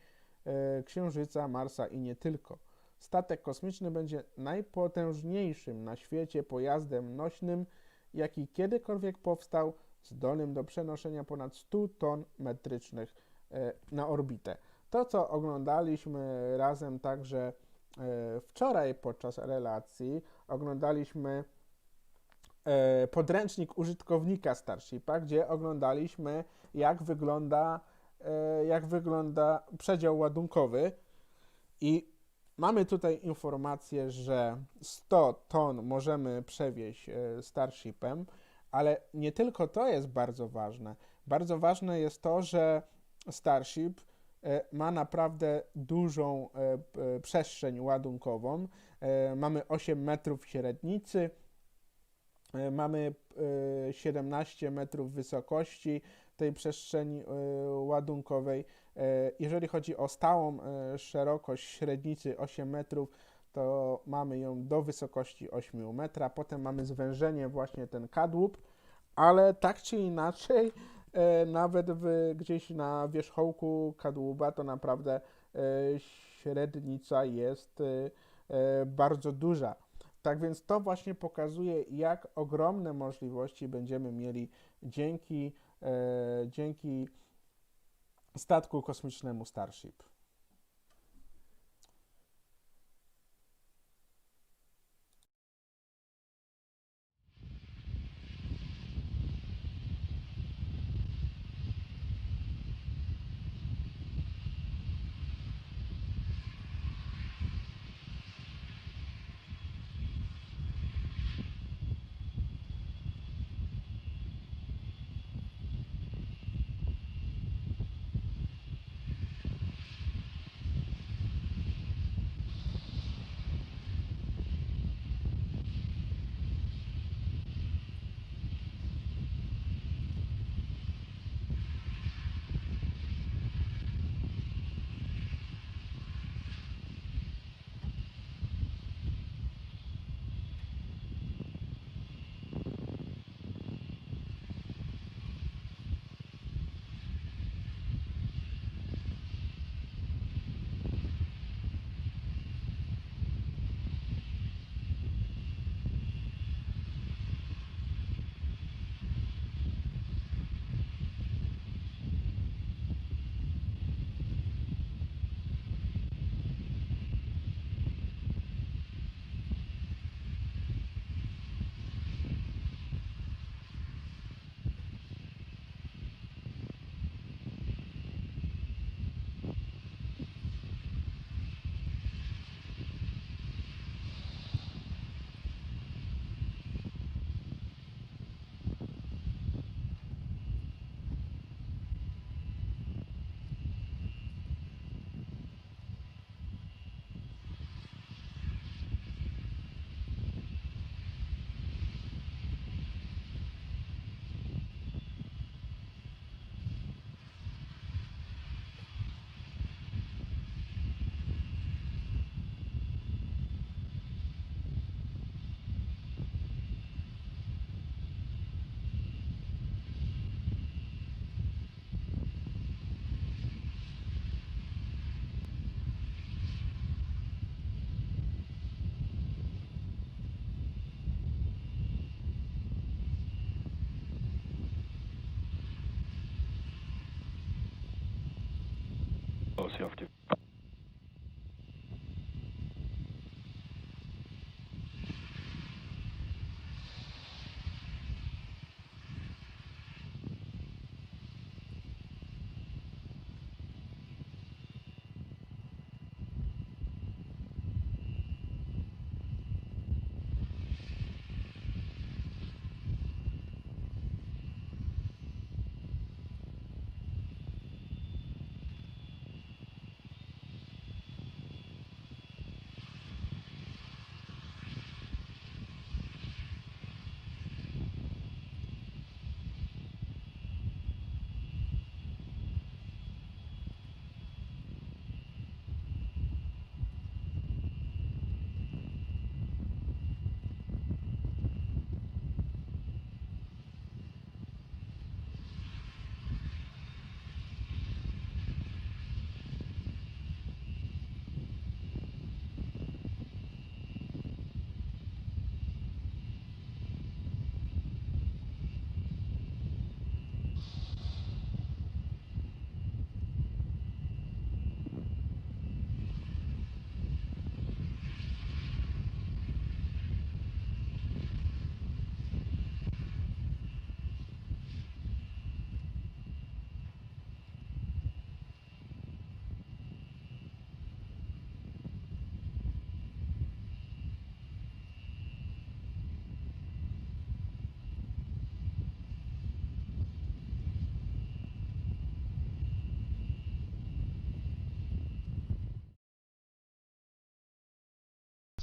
Księżyca, Marsa i nie tylko. Statek kosmiczny będzie najpotężniejszym na świecie pojazdem nośnym, jaki kiedykolwiek powstał, zdolnym do przenoszenia ponad 100 ton metrycznych na orbitę. To, co oglądaliśmy razem także wczoraj podczas relacji, oglądaliśmy podręcznik użytkownika Starshipa, gdzie oglądaliśmy, jak wygląda przedział ładunkowy i mamy tutaj informację, że 100 ton możemy przewieźć Starshipem, ale nie tylko to jest bardzo ważne. Bardzo ważne jest to, że Starship ma naprawdę dużą przestrzeń ładunkową. Mamy 8 metrów średnicy, mamy 17 metrów wysokości tej przestrzeni ładunkowej. Jeżeli chodzi o stałą szerokość średnicy 8 metrów, to mamy ją do wysokości 8 metra. Potem mamy zwężenie, właśnie ten kadłub, ale tak czy inaczej, nawet gdzieś na wierzchołku kadłuba to naprawdę średnica jest bardzo duża. Tak więc to właśnie pokazuje, jak ogromne możliwości będziemy mieli dzięki statku kosmicznemu Starship.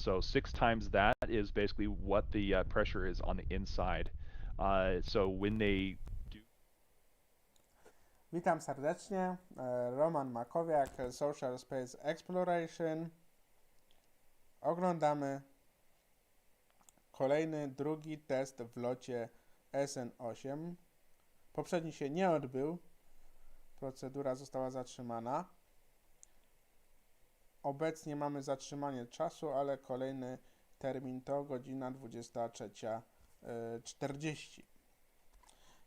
So 6 times that is basically what the pressure is on the inside. So when they do... Witam serdecznie, Roman Makowiak, Social Space Exploration. Oglądamy kolejny, drugi test w locie SN8. Poprzedni się nie odbył, procedura została zatrzymana. Obecnie mamy zatrzymanie czasu, ale kolejny termin to godzina 23:40.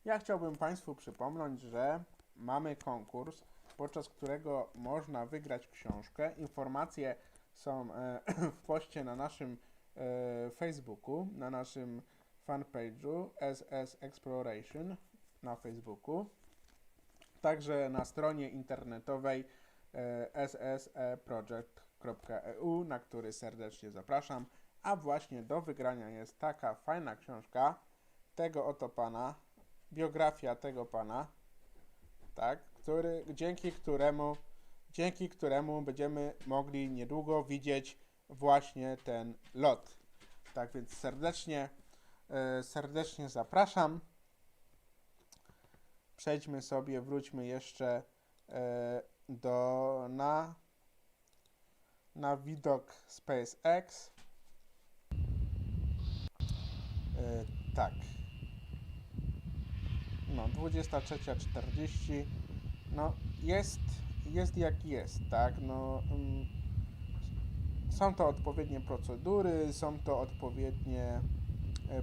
Ja chciałbym Państwu przypomnieć, że mamy konkurs, podczas którego można wygrać książkę. Informacje są w poście na naszym Facebooku, na naszym fanpage'u SSE Exploration na Facebooku. Także na stronie internetowej sseproject.eu, na który serdecznie zapraszam. A właśnie do wygrania jest taka fajna książka tego oto pana, biografia tego pana, tak, dzięki któremu będziemy mogli niedługo widzieć właśnie ten lot. Tak więc serdecznie zapraszam. Przejdźmy sobie, wróćmy jeszcze na widok SpaceX. Tak. No, 23:40. No, jest jak jest, tak? No, są to odpowiednie procedury, są to odpowiednie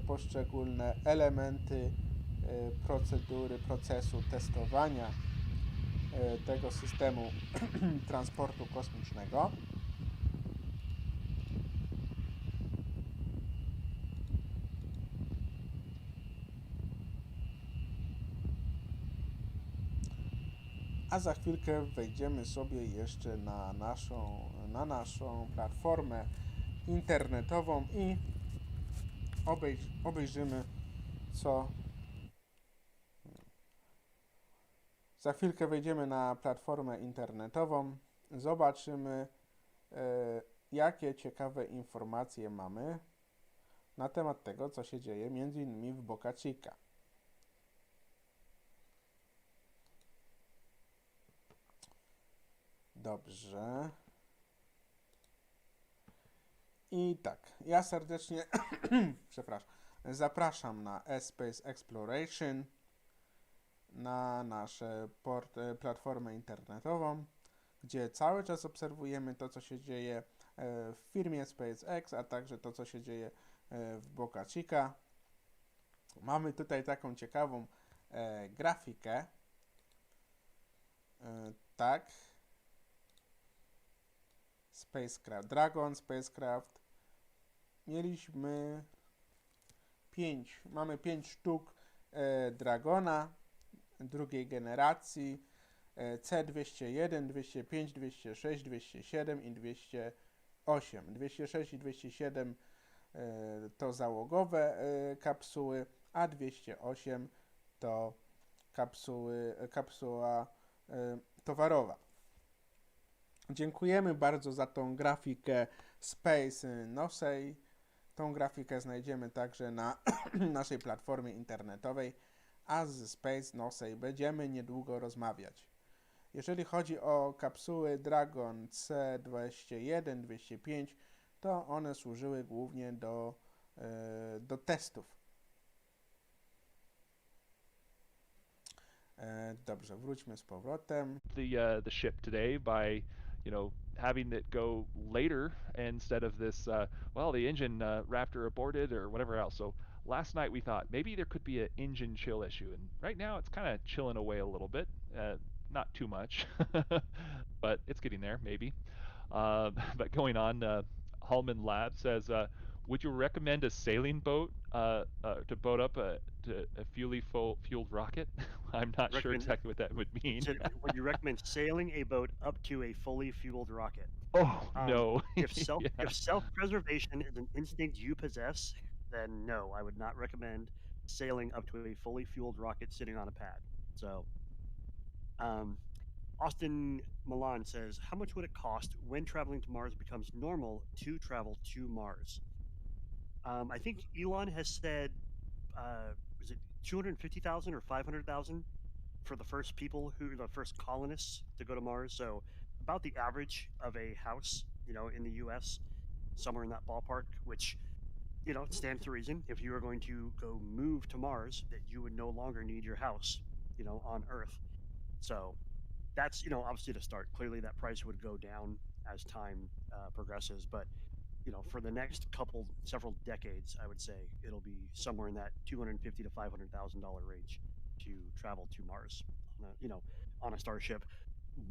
poszczególne elementy procedury, procesu testowania tego systemu transportu kosmicznego. A za chwilkę wejdziemy sobie jeszcze na naszą platformę internetową i obejrzymy, co... Za chwilkę wejdziemy na platformę internetową, zobaczymy, jakie ciekawe informacje mamy na temat tego, co się dzieje m.in. w Boca Chica. Dobrze. I tak, ja serdecznie zapraszam na Space Exploration, na naszą platformę internetową, gdzie cały czas obserwujemy to, co się dzieje w firmie SpaceX, a także to, co się dzieje w Boca Chica. Mamy tutaj taką ciekawą grafikę. Tak. Spacecraft, Dragon, Spacecraft. Mamy 5 sztuk Dragona drugiej generacji, C201, 205, 206, 207 i 208. 206 i 207 to załogowe kapsuły, a 208 to kapsuła towarowa. Dziękujemy bardzo za tą grafikę Space Nosey. Tą grafikę znajdziemy także na naszej platformie internetowej, a z Space Nosey będziemy niedługo rozmawiać. Jeżeli chodzi o kapsuły Dragon C21, 205, to one służyły głównie do testów. Dobrze, wróćmy z powrotem. The ship today by having it go later instead of this well, the engine Raptor aborted or whatever else. So last night we thought maybe there could be an engine chill issue, and right now it's kind of chilling away a little bit, not too much but it's getting there maybe. But going on, Hallman Lab says, would you recommend a sailing boat to boat up a fueled rocket? I'm not sure exactly what that would mean. Would you recommend sailing a boat up to a fully fueled rocket? Oh, no. If self-preservation is an instinct you possess, then no, I would not recommend sailing up to a fully fueled rocket sitting on a pad. So, Austin Milan says, how much would it cost when traveling to Mars becomes normal to travel to Mars? I think Elon has said, was it 250,000 or 500,000 for the first people the first colonists to go to Mars? So about the average of a house, in the U.S., somewhere in that ballpark, which, stands to reason if you were going to go move to Mars, that you would no longer need your house, on Earth. So that's, obviously to start. Clearly that price would go down as time progresses, but for the next several decades, I would say it'll be somewhere in that $250,000 to $500,000 range to travel to Mars on a Starship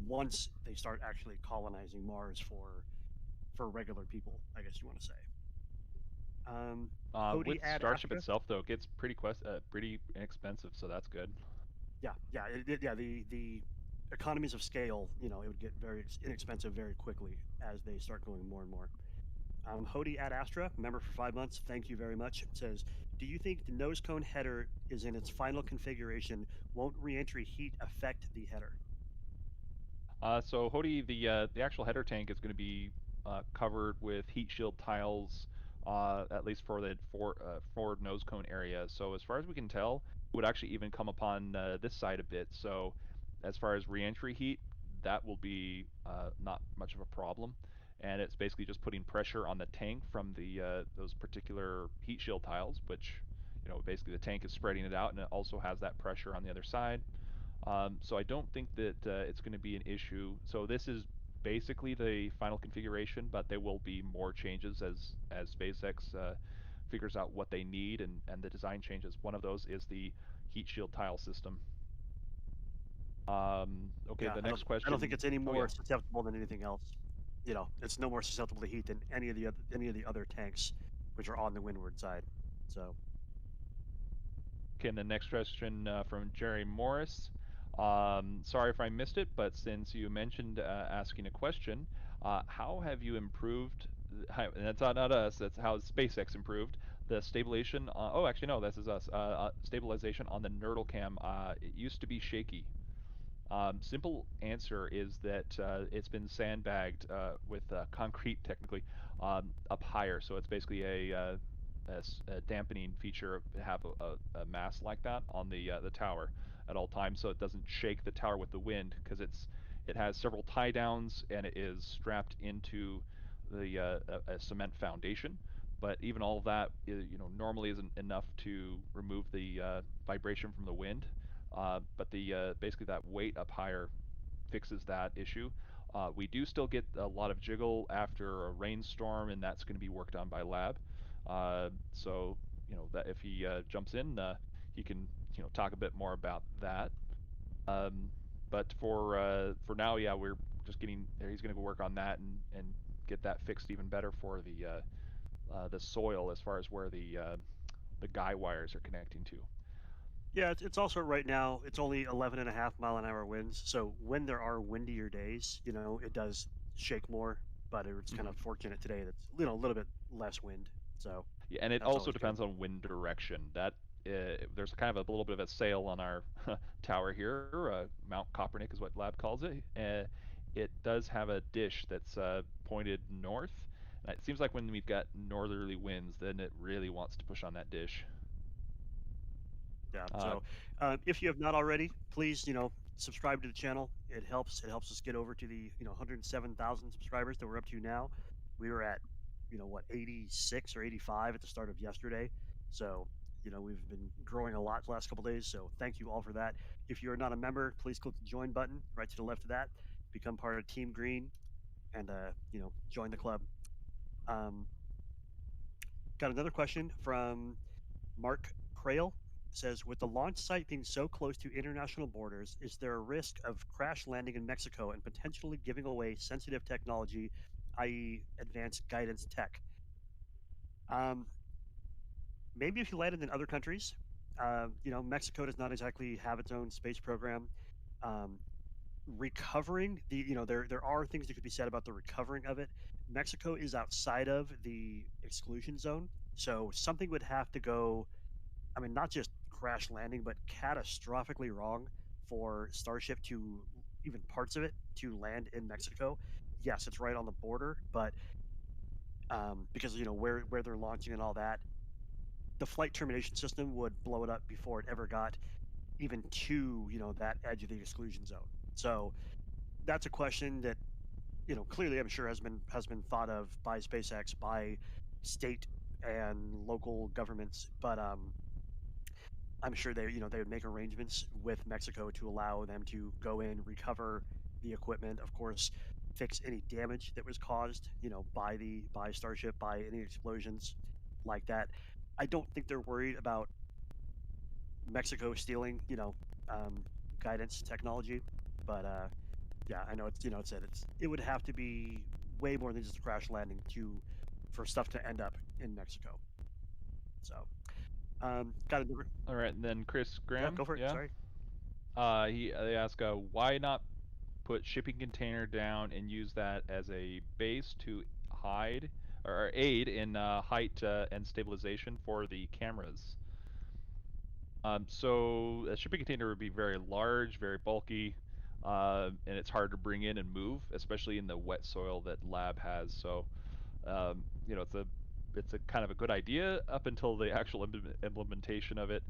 once they start actually colonizing Mars for regular people, I guess you want to say. With Ad Starship Astra. itself, though, it gets pretty inexpensive, so that's good. Yeah, the economies of scale, it would get very inexpensive very quickly as they start going more and more. Hody Ad Astra, member for 5 months, thank you very much, says, do you think the nose cone header is in its final configuration? Won't reentry heat affect the header? So Hody, the actual header tank is going to be covered with heat shield tiles, at least for the forward nose cone area. So as far as we can tell, it would actually even come upon this side a bit. So as far as reentry heat, that will be not much of a problem. And it's basically just putting pressure on the tank from those particular heat shield tiles, which, basically the tank is spreading it out, and it also has that pressure on the other side. So I don't think that it's going to be an issue. So this is basically the final configuration, but there will be more changes as SpaceX figures out what they need and the design changes. One of those is the heat shield tile system. Okay, Yeah, the next question. I don't think it's any more yeah. susceptible than anything else. It's no more susceptible to heat than any of the other tanks, which are on the windward side. So. Okay, and the next question from Jerry Morris. Sorry if I missed it, but since you mentioned asking a question, how have you improved? And that's not us. That's how SpaceX improved the stabilization. Oh, actually, no, this is us. Stabilization on the Nerdle cam. It used to be shaky. Simple answer is that it's been sandbagged with concrete, technically, up higher. So it's basically a dampening feature to have a mass like that on the tower at all times, so it doesn't shake the tower with the wind, because it has several tie downs and it is strapped into a cement foundation. But even all of that, normally isn't enough to remove the vibration from the wind. But basically that weight up higher fixes that issue. We do still get a lot of jiggle after a rainstorm, and that's going to be worked on by lab. So that if he jumps in, he can talk a bit more about that. But for now, yeah, we're just getting. He's going to go work on that and get that fixed even better for the soil, as far as where the guy wires are connecting to. Yeah, it's also right now, it's only 11.5 mile an hour winds. So when there are windier days, it does shake more, but it's kind of fortunate today that's, a little bit less wind. So yeah, and it that's also always depends good. on wind direction. That there's kind of a little bit of a sail on our tower here. Mount Copernic is what Lab calls it. It does have a dish that's pointed north. And it seems like when we've got northerly winds, then it really wants to push on that dish. Yeah. So if you have not already, please, subscribe to the channel. It helps. It helps us get over to the 107,000 subscribers that we're up to now. We were at 86 or 85 at the start of yesterday. So we've been growing a lot the last couple days. So thank you all for that. If you're not a member, please click the join button right to the left of that. Become part of Team Green, and join the club. Got another question from Mark Crail. Says, with the launch site being so close to international borders, is there a risk of crash landing in Mexico and potentially giving away sensitive technology, i.e., advanced guidance tech? Maybe if you landed in other countries. Mexico does not exactly have its own space program. Recovering there are things that could be said about the recovering of it. Mexico is outside of the exclusion zone, so something would have to go. I mean, not just crash landing, but catastrophically wrong for Starship to even parts of it to land in Mexico. Yes, it's right on the border, but because where they're launching and all that, the flight termination system would blow it up before it ever got even to that edge of the exclusion zone. So that's a question that clearly I'm sure has been thought of by SpaceX, by state and local governments, but I'm sure they would make arrangements with Mexico to allow them to go in, recover the equipment, of course, fix any damage that was caused by Starship, by any explosions like that. I don't think they're worried about Mexico stealing guidance technology, but yeah, I know it would have to be way more than just a crash landing for stuff to end up in Mexico. So got a different. All right, and then Chris Graham. Yeah, go for it. Sorry. They ask, why not put shipping container down and use that as a base to hide or aid in height and stabilization for the cameras? So a shipping container would be very large, very bulky, and it's hard to bring in and move, especially in the wet soil that lab has. So, it's a kind of a good idea up until the actual implementation of it.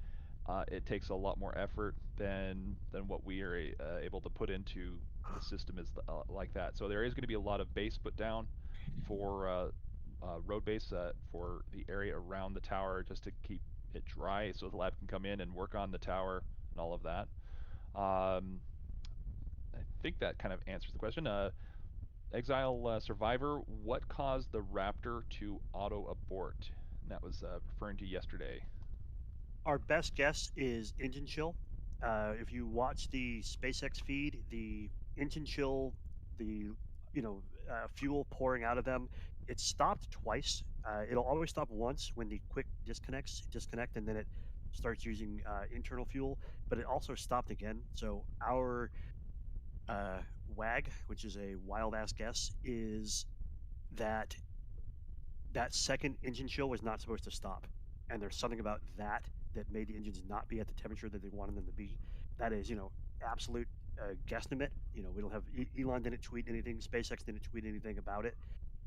It takes a lot more effort than what we are able to put into the system like that. So there is going to be a lot of base put down for road base for the area around the tower, just to keep it dry so the lab can come in and work on the tower and all of that. I think that kind of answers the question. Exile Survivor, what caused the Raptor to auto-abort? And that was referring to yesterday. Our best guess is engine chill. If you watch the SpaceX feed, the engine chill, the fuel pouring out of them, it stopped twice. It'll always stop once when the quick disconnect, and then it starts using internal fuel. But it also stopped again. So our WAG, which is a wild ass guess, is that second engine chill was not supposed to stop, and there's something about that made the engines not be at the temperature that they wanted them to be. That is, absolute guesstimate. We don't have Elon didn't tweet anything, SpaceX didn't tweet anything about it,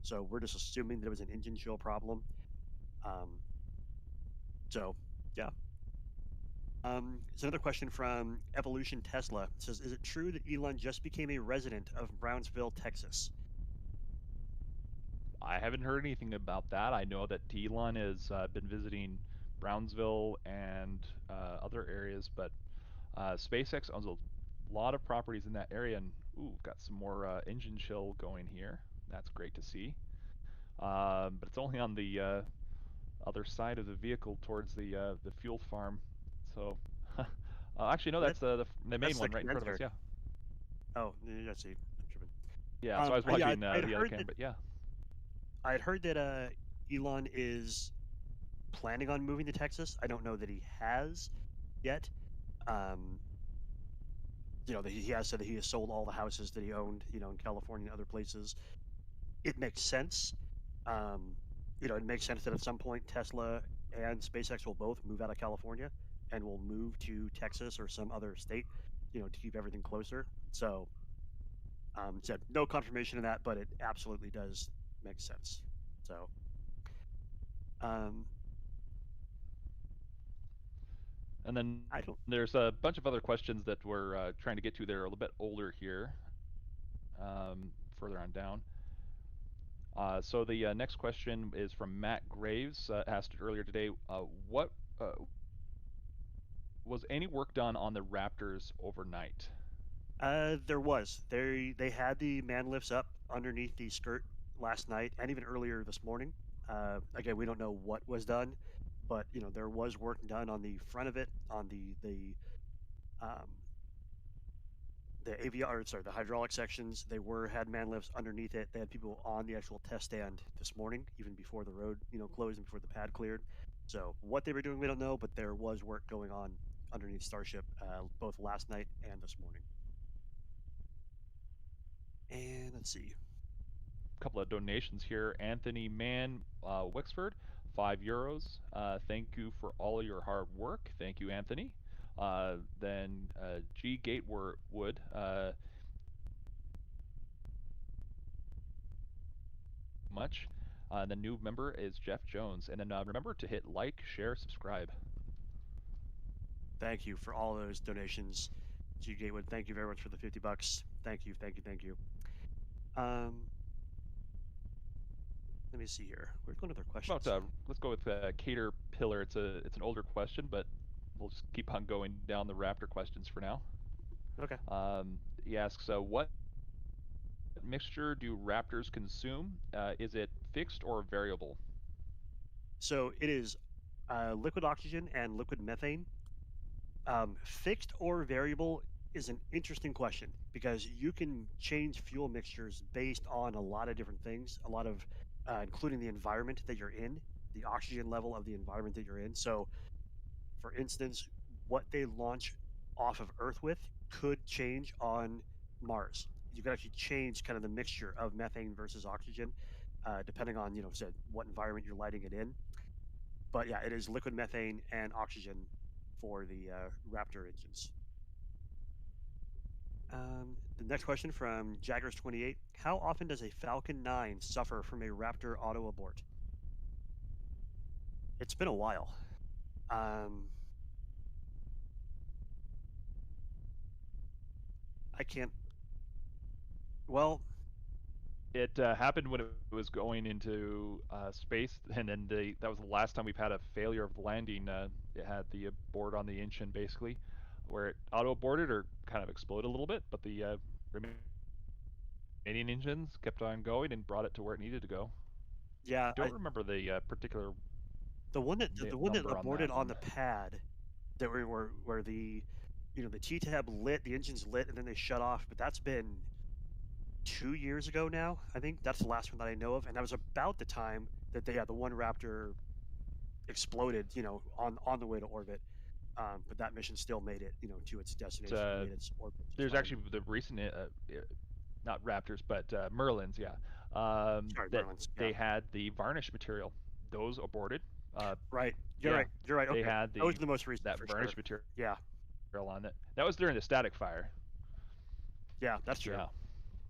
so we're just assuming that it was an engine chill problem. So yeah. It's another question from Evolution Tesla. It says, is it true that Elon just became a resident of Brownsville, Texas? I haven't heard anything about that. I know that Elon has been visiting Brownsville and other areas, but SpaceX owns a lot of properties in that area, and got some more engine chill going here. That's great to see. But it's only on the other side of the vehicle towards the fuel farm. So, actually, no, that's the main one right in front of us. Yeah. Oh, yeah, I see. I'm tripping. Yeah. So I was watching the other cam, but yeah. I had heard that Elon is planning on moving to Texas. I don't know that he has yet. That he has said that he has sold all the houses that he owned, in California and other places. It makes sense. It makes sense that at some point Tesla and SpaceX will both move out of California and will move to Texas or some other state, to keep everything closer. So, said no confirmation of that, but it absolutely does make sense. So, and then there's a bunch of other questions that we're trying to get to. They're a little bit older here, further on down. So the next question is from Matt Graves, asked it earlier today. What was any work done on the Raptors overnight? There was. They had the man lifts up underneath the skirt last night and even earlier this morning. Again, we don't know what was done, but there was work done on the front of it, on the hydraulic sections. They had man lifts underneath it. They had people on the actual test stand this morning, even before the road closed and before the pad cleared. So what they were doing, we don't know, but there was work going on underneath Starship both last night and this morning. And let's see. A couple of donations here. Anthony Mann, Wexford, €5. Thank you for all of your hard work. Thank you, Anthony. Then G. Gatewood, much. The new member is Jeff Jones. And then remember to hit like, share, subscribe. Thank you for all those donations. G Gatewood, thank you very much for the $50. Thank you, thank you, thank you. Let me see here. We're going to their questions. Let's go with Cater Pillar. It's an older question, but we'll just keep on going down the Raptor questions for now. Okay. He asks, what mixture do Raptors consume? Is it fixed or variable? So it is liquid oxygen and liquid methane. Fixed or variable is an interesting question because you can change fuel mixtures based on a lot of different things, a lot of including the environment that you're in, the oxygen level of the environment that you're in. So, for instance, what they launch off of Earth with could change on Mars. You can actually change kind of the mixture of methane versus oxygen, depending on what environment you're lighting it in. But yeah, it is liquid methane and oxygen for the Raptor engines. The next question from Jaggers28. How often does a Falcon 9 suffer from a Raptor auto abort? It's been a while. I can't. Well, it happened when it was going into space, and then that was the last time we've had a failure of the landing. It had the abort on the engine, basically, where it auto-aborted or kind of exploded a little bit, but the remaining engines kept on going and brought it to where it needed to go. Yeah, I don't remember the particular. The one that aborted on the one. pad, that where the the T-tab lit, the engine's lit, and then they shut off. But that's been 2 years ago now. I think that's the last one that I know of, and that was about the time that the one Raptor exploded, on the way to orbit. But that mission still made it, to its destination, made its orbit. There's actually the recent, not Raptors, but Merlins, yeah. Merlins, they had the varnish material. Those aborted. Right. You're right. Okay. They had those are the most recent. That for varnish sure. material. Yeah. On it. That was during the static fire. Yeah, that's true. Yeah.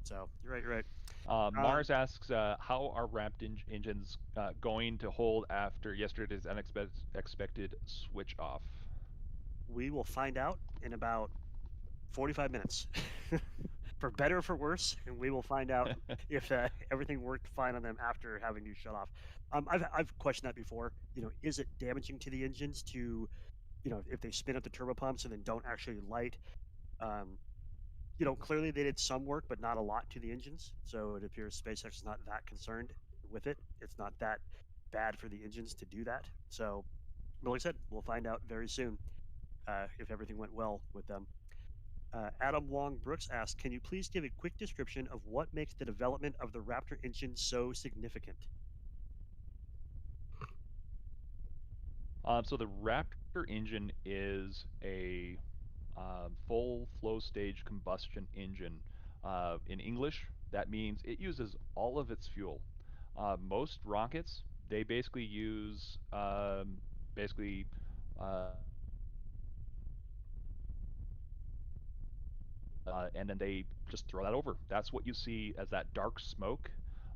So you're right. Mars asks, how are Raptor engines going to hold after yesterday's unexpected switch off? We will find out in about 45 minutes. For better or for worse, and we will find out if everything worked fine on them after having you shut off. I've questioned that before. Is it damaging to the engines to, if they spin up the turbopumps and then don't actually light? Clearly they did some work, but not a lot to the engines. So it appears SpaceX is not that concerned with it. It's not that bad for the engines to do that. So, like I said, we'll find out very soon if everything went well with them. Adam Wong Brooks asks, can you please give a quick description of what makes the development of the Raptor engine so significant? So the Raptor engine is a full flow stage combustion engine. In English, that means it uses all of its fuel. Most rockets, they basically use and then they just throw that over. That's what you see as that dark smoke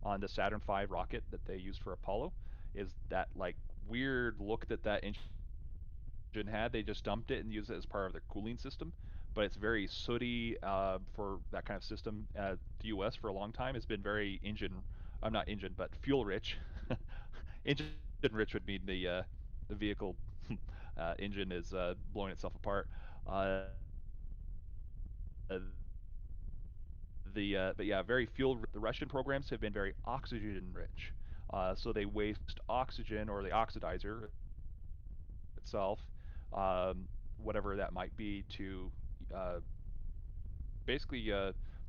on the Saturn V rocket that they used for Apollo, is that like weird look that engine had. They just dumped it and used it as part of their cooling system, but it's very sooty for that kind of system. The U.S. for a long time has been very fuel rich. Engine rich would mean the vehicle engine is blowing itself apart. But yeah, very fuel. The Russian programs have been very oxygen rich, so they waste oxygen or the oxidizer itself, whatever that might be, to basically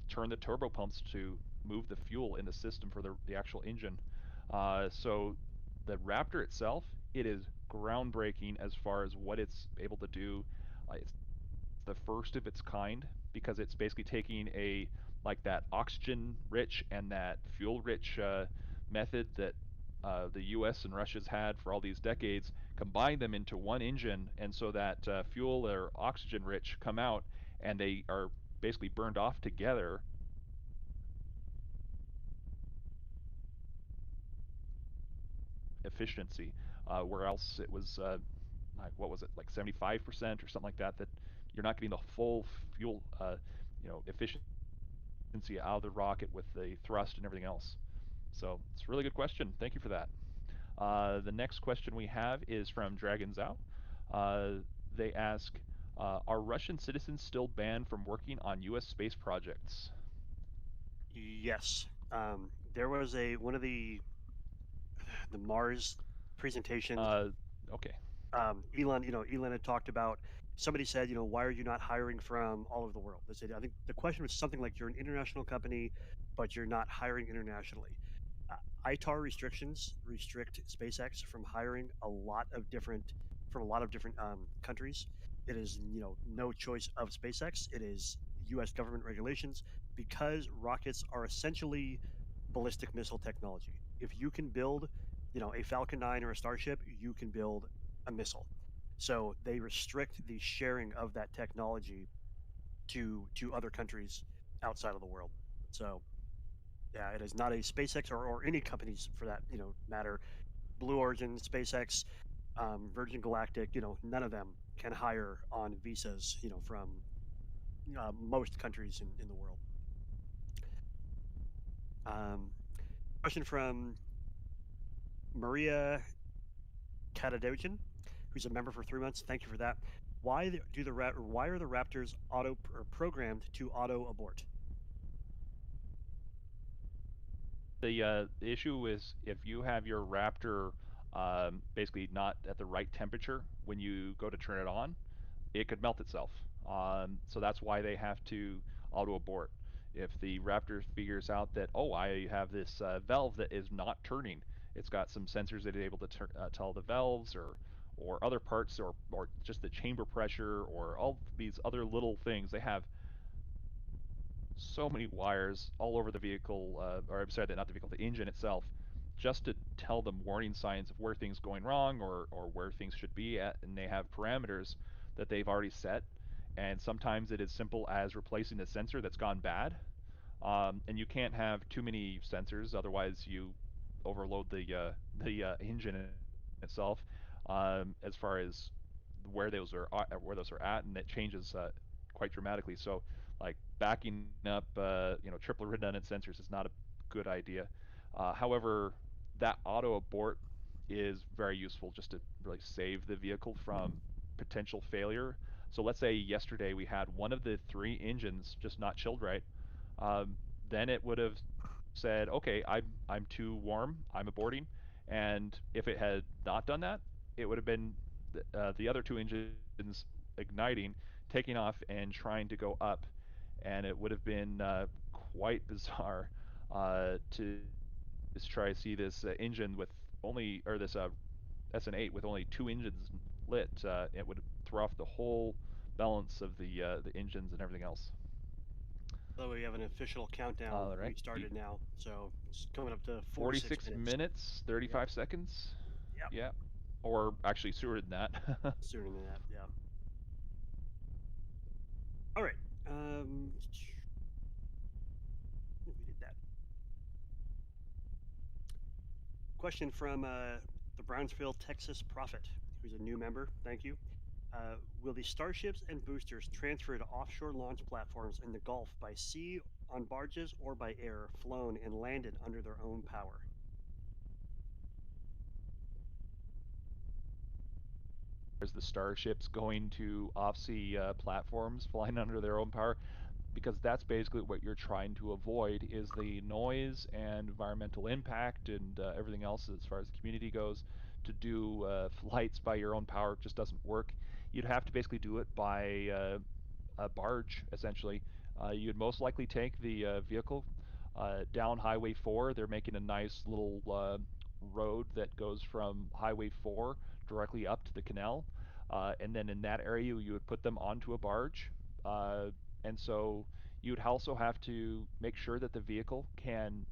turn the turbo pumps to move the fuel in the system for the actual engine. So the Raptor itself, it is groundbreaking as far as what it's able to do. It's the first of its kind because it's basically taking that oxygen rich and that fuel rich method that the U.S. and Russia's had for all these decades, combine them into one engine, and so that fuel or oxygen rich come out and they are basically burned off together efficiency, where else it was like, what was it, like 75% or something like that, that you're not getting the full fuel efficiency out of the rocket with the thrust and everything else. So it's a really good question. Thank you for that. The next question we have is from Dragon Zhao. They ask, are Russian citizens still banned from working on U.S. space projects? Yes. There was one of the Mars presentations. Okay. Elon had talked about, somebody said, why are you not hiring from all over the world? They said, I think the question was something like, you're an international company, but you're not hiring internationally. ITAR restrictions restrict SpaceX from hiring from a lot of different countries. It is, no choice of SpaceX. It is U.S. government regulations, because rockets are essentially ballistic missile technology. If you can build, a Falcon 9 or a Starship, you can build a missile. So they restrict the sharing of that technology to other countries outside of the world. So yeah, it is not a SpaceX or any companies for that matter. Blue Origin, SpaceX, Virgin Galactic, none of them can hire on visas from most countries in the world. Question from Maria Katadojian, who's a member for 3 months. Thank you for that. Why are the Raptors programmed to auto abort? The issue is, if you have your Raptor basically not at the right temperature when you go to turn it on, it could melt itself. So that's why they have to auto abort. If the Raptor figures out that, oh, I have this valve that is not turning, it's got some sensors that are able to tell the valves or other parts, or just the chamber pressure, or all these other little things. They have so many wires all over the vehicle, or I'm sorry, not the vehicle, the engine itself, just to tell them warning signs of where things going wrong, or where things should be at, and they have parameters that they've already set. And sometimes it is simple as replacing the sensor that's gone bad, and you can't have too many sensors, otherwise you overload the engine itself, as far as where those are at, and it changes quite dramatically. So, like, backing up triple redundant sensors is not a good idea. However, that auto abort is very useful just to really save the vehicle from potential failure. So let's say yesterday we had one of the 3 engines just not chilled right. Then it would have said, okay, I'm too warm, I'm aborting. And if it had not done that, it would have been the other 2 engines igniting, taking off, and trying to go up. And it would have been quite bizarre to just try to see this engine with only, or this SN8 with only 2 engines lit. It would throw off the whole balance of the engines and everything else. So we have an official countdown. All right. We started now, so it's coming up to 46 minutes, 35 seconds. Yeah. Or actually sooner than that. Sooner than that, yeah. All right. We did that. Question from the Brownsville, Texas Prophet, who's a new member. Thank you. Will the starships and boosters transfer to offshore launch platforms in the Gulf by sea, on barges, or by air, flown and landed under their own power? There's the starships going to off-sea platforms flying under their own power, because that's basically what you're trying to avoid, is the noise and environmental impact and everything else as far as the community goes. To do flights by your own power just doesn't work. You'd have to basically do it by a barge, essentially. You'd most likely take the vehicle down Highway 4. They're making a nice little road that goes from Highway 4 directly up to the canal. And then in that area, you would put them onto a barge. And so you'd also have to make sure that the vehicle can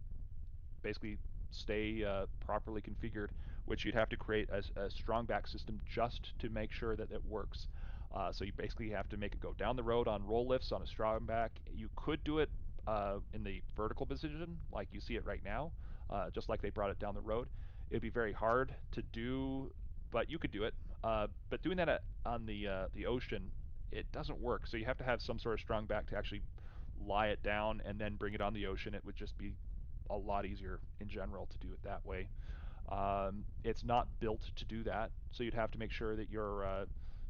basically stay properly configured, which you'd have to create a strong back system just to make sure that it works. So you basically have to make it go down the road on roll lifts on a strong back. You could do it in the vertical position like you see it right now, just like they brought it down the road. It'd be very hard to do, but you could do it. But doing that on the ocean, it doesn't work. So you have to have some sort of strong back to actually lie it down and then bring it on the ocean. It would just be a lot easier in general to do it that way. It's not built to do that, so you'd have to make sure that your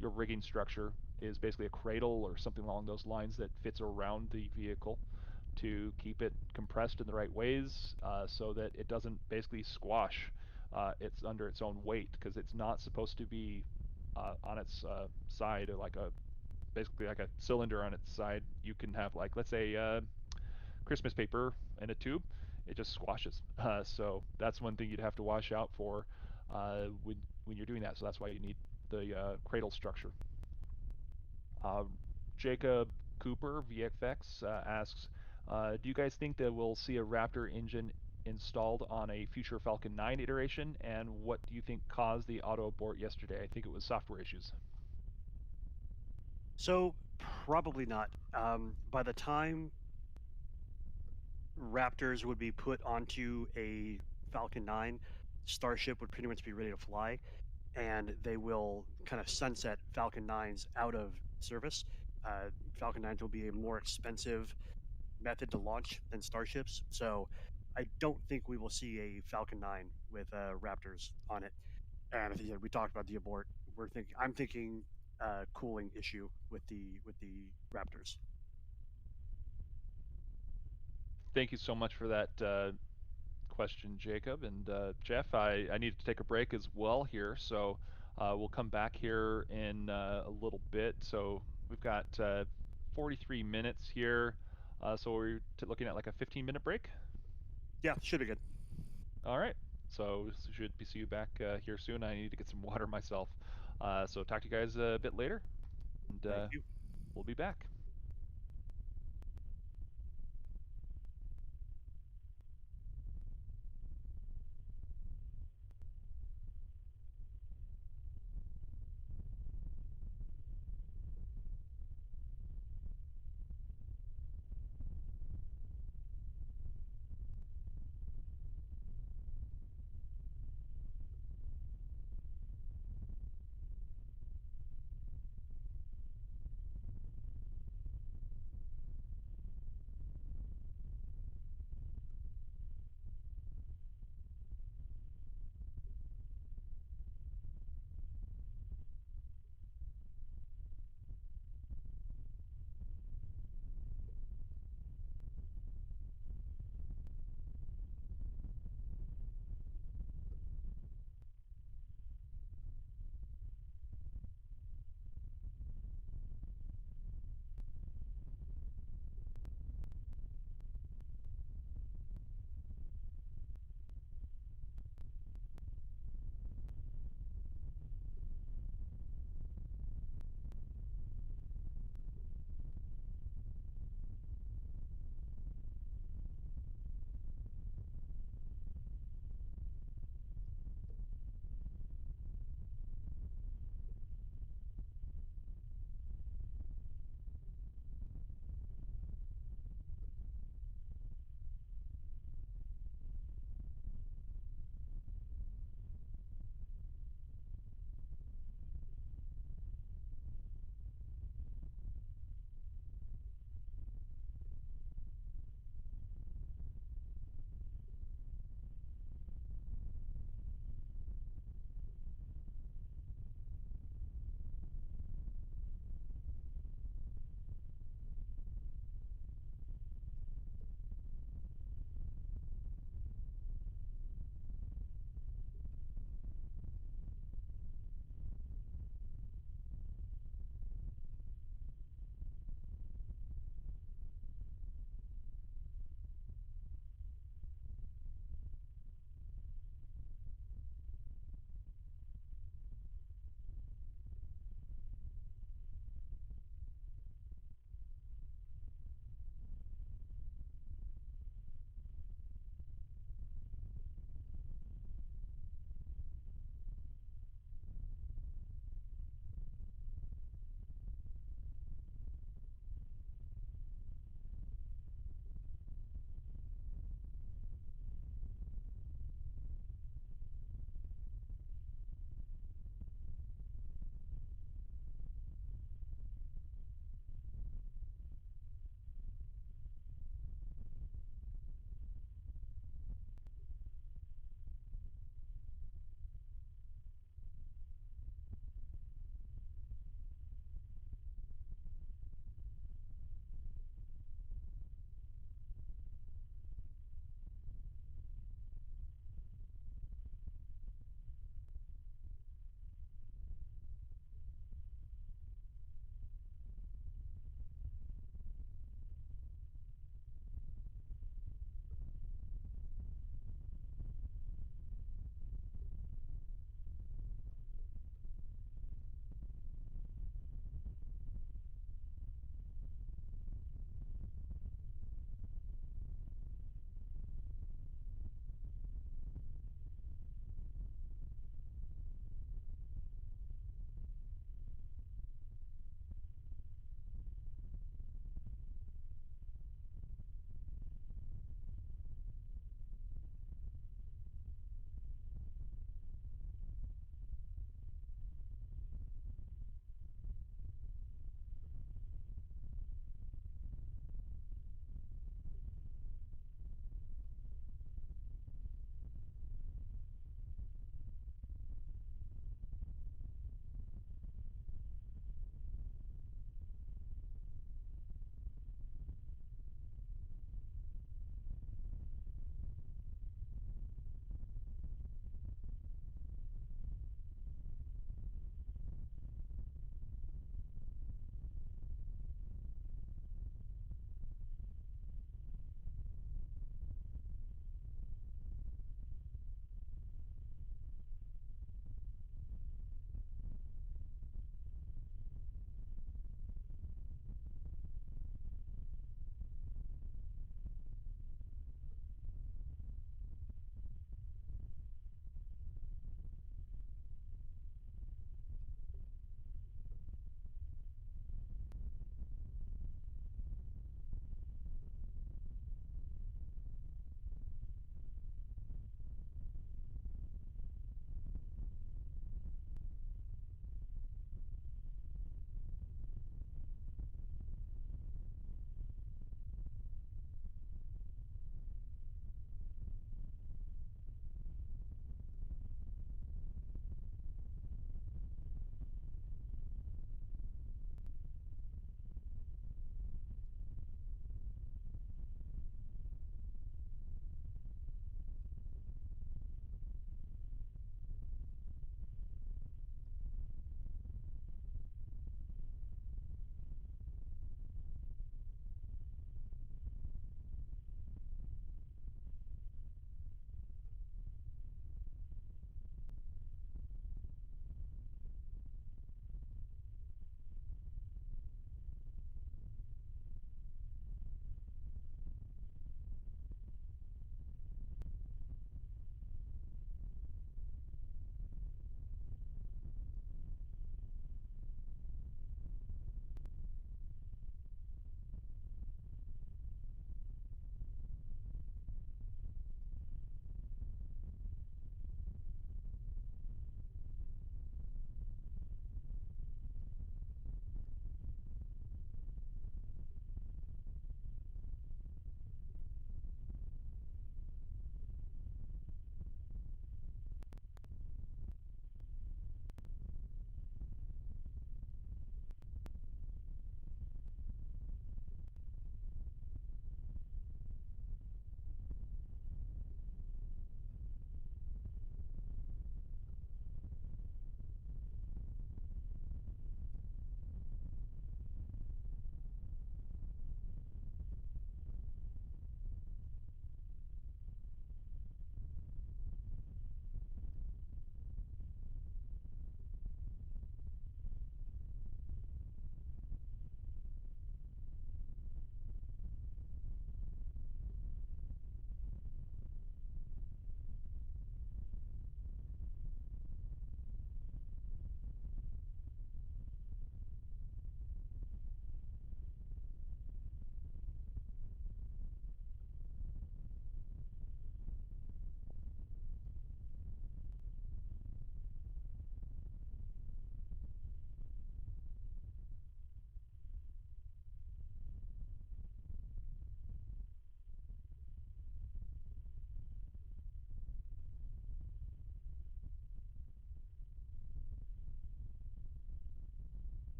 rigging structure is basically a cradle or something along those lines that fits around the vehicle to keep it compressed in the right ways, so that it doesn't basically squash. It's under its own weight, because it's not supposed to be on its side, or basically like a cylinder on its side. You can have, like, let's say Christmas paper in a tube. It just squashes. So that's one thing you'd have to watch out for when you're doing that. So that's why you need the cradle structure. Jacob Cooper, VFX, asks, do you guys think that we'll see a Raptor engine installed on a future Falcon 9 iteration? And what do you think caused the auto abort yesterday? I think it was software issues. So probably not. By the time Raptors would be put onto a Falcon 9, Starship would pretty much be ready to fly, and they will kind of sunset Falcon 9s out of service. Falcon 9s will be a more expensive method to launch than Starships, so I don't think we will see a Falcon 9 with Raptors on it. And as I said, we talked about the abort. I'm thinking cooling issue with the Raptors. Thank you so much for that question, Jacob. And Jeff, I need to take a break as well here, so we'll come back here in a little bit. So we've got 43 minutes here, so we're looking at like a 15-minute break. Yeah, should be good. All right, so should see you back here soon. I need to get some water myself. So talk to you guys a bit later, and Thank you. we'll be back.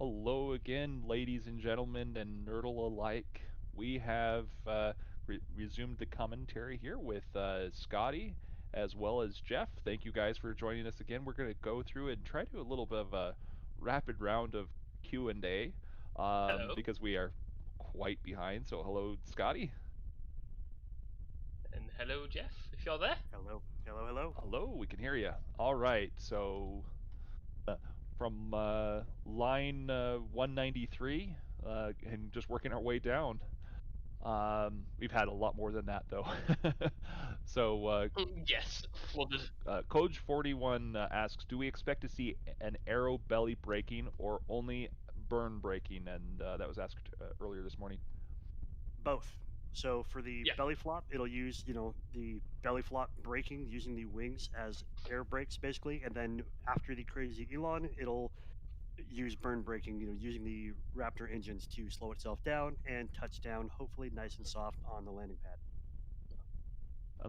Hello again, ladies and gentlemen, and Nerdle alike. We have resumed the commentary here with Scotty as well as Jeff. Thank you guys for joining us again. We're going to go through and try to do a little bit of a rapid round of Q&A Hello. because we are quite behind. So hello, Scotty. And hello, Jeff, if you're there. Hello, hello, hello. Hello, we can hear you. All right, so from line 193 and just working our way down. We've had a lot more than that though. So Yes, flooded. Code41 asks, do we expect to see an arrow belly breaking or only burn breaking? And that was asked earlier this morning. Both. So for the Yeah. belly flop, it'll use, the belly flop braking using the wings as air brakes, basically. And then after the crazy Elon, it'll use burn braking, using the Raptor engines to slow itself down and touch down, hopefully nice and soft on the landing pad.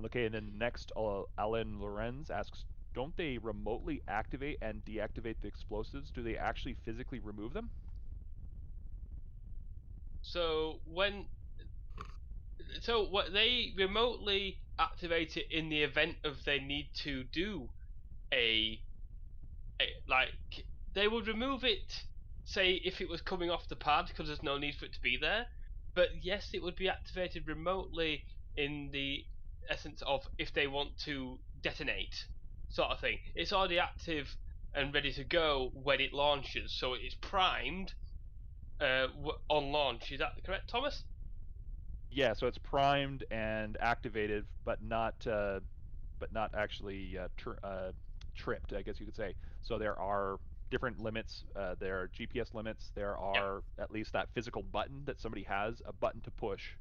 Okay, and then next, Alan Lorenz asks, don't they remotely activate and deactivate the explosives? Do they actually physically remove them? So what they remotely activate it in the event of they need to do a like they would remove it, say if it was coming off the pad because there's no need for it to be there. But yes, it would be activated remotely in the essence of if they want to detonate, sort of thing. It's already active and ready to go when it launches, so it's primed on launch. Is that correct, Thomas? Yeah, so it's primed and activated, but not actually tripped, I guess you could say. So there are different limits. There are GPS limits. There are at least that physical button that somebody has, a button to push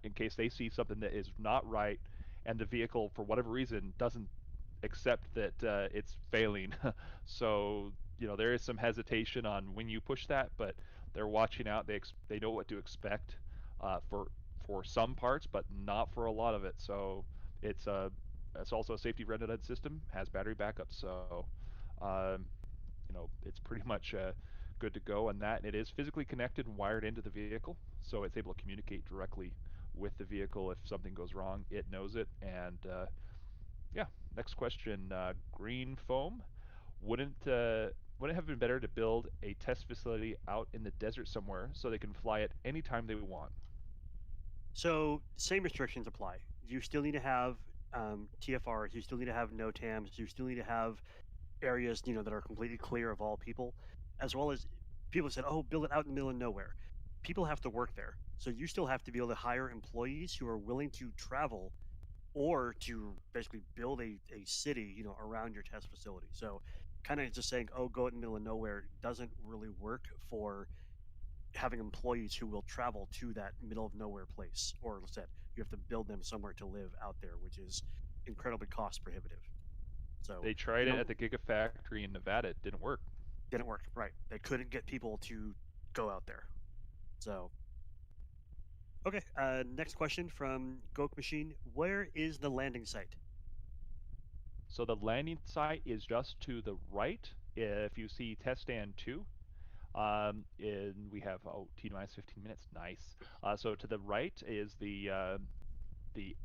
in case they see something that is not right, and the vehicle, for whatever reason, doesn't accept that it's failing. So there is some hesitation on when you push that, but they're watching out. They know what to expect for some parts, but not for a lot of it. So it's also a safety redundant system, has battery backup, so um, it's pretty much good to go on that. And it is physically connected and wired into the vehicle, so it's able to communicate directly with the vehicle if something goes wrong. It knows it, and yeah. Next question, green foam. Wouldn't it have been better to build a test facility out in the desert somewhere so they can fly it anytime they want? So same restrictions apply. You still need to have TFRs. You still need to have NOTAMs. You still need to have areas, that are completely clear of all people, as well as people said, "Oh, build it out in the middle of nowhere." People have to work there, so you still have to be able to hire employees who are willing to travel, or to basically build a city, around your test facility. So, kind of just saying, "Oh, go out in the middle of nowhere," doesn't really work for having employees who will travel to that middle of nowhere place. Or let's say you have to build them somewhere to live out there, which is incredibly cost prohibitive. So They tried it at the Gigafactory in Nevada. It didn't work. Didn't work. Right. They couldn't get people to go out there. So okay. Next question from Goak Machine. Where is the landing site? So the landing site is just to the right. If you see test stand 2, and we have T minus 15 minutes. Nice. So to the right is the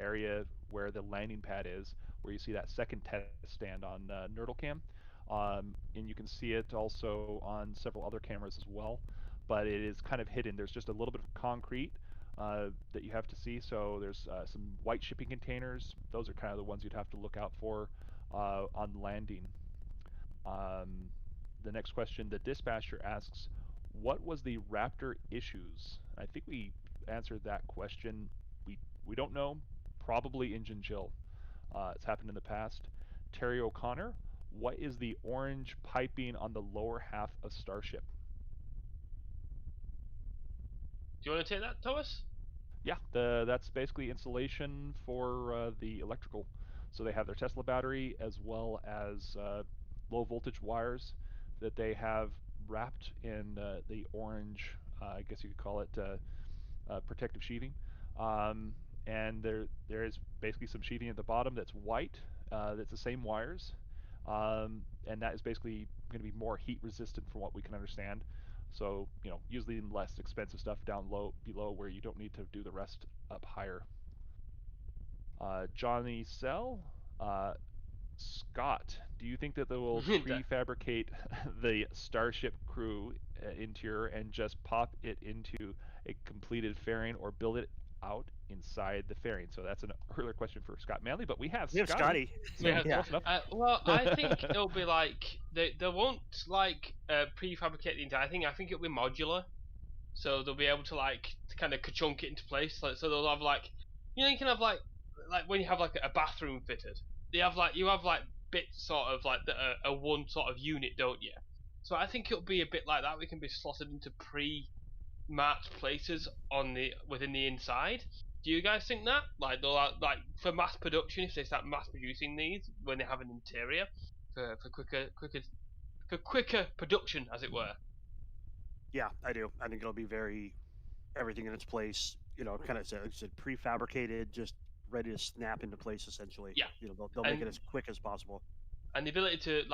area where the landing pad is, where you see that second test stand on NerdleCam. And you can see it also on several other cameras as well, but it is kind of hidden. There's just a little bit of concrete that you have to see. So there's some white shipping containers. Those are kind of the ones you'd have to look out for on landing. The next question, the dispatcher asks, what was the Raptor issues? I think we answered that question. We don't know. Probably engine chill. It's happened in the past. Terry O'Connor, what is the orange piping on the lower half of Starship? Do you want to take that, Thomas? Yeah, that's basically insulation for the electrical. So they have their Tesla battery as well as low voltage wires that they have wrapped in the orange, I guess you could call it protective sheathing. And there is basically some sheathing at the bottom that's white. That's the same wires, and that is basically going to be more heat resistant from what we can understand. So, usually less expensive stuff down below where you don't need to do the rest up higher. Johnny Sell, Scott, do you think that they will prefabricate the Starship crew interior and just pop it into a completed fairing, or build it out inside the fairing? So that's an earlier question for Scott Manley, but we have Scotty. So Yeah. close enough. Well, I think it'll be like they won't like prefabricate the entire thing. I think it'll be modular, so they'll be able to kind of ka-chunk it into place. So they'll have you can have like when you have like a bathroom fitted, you have bits sort of like that are one sort of unit, don't you? So I think it'll be a bit like that. We can be slotted into pre-marked places within the inside. Do you guys think that they'll for mass production, if they start mass producing these when they have an interior for quicker production, as it were? Yeah, I do. I think it'll be everything in its place. Kind of said prefabricated, just ready to snap into place. Essentially, Yeah. They'll make it as quick as possible. And the ability to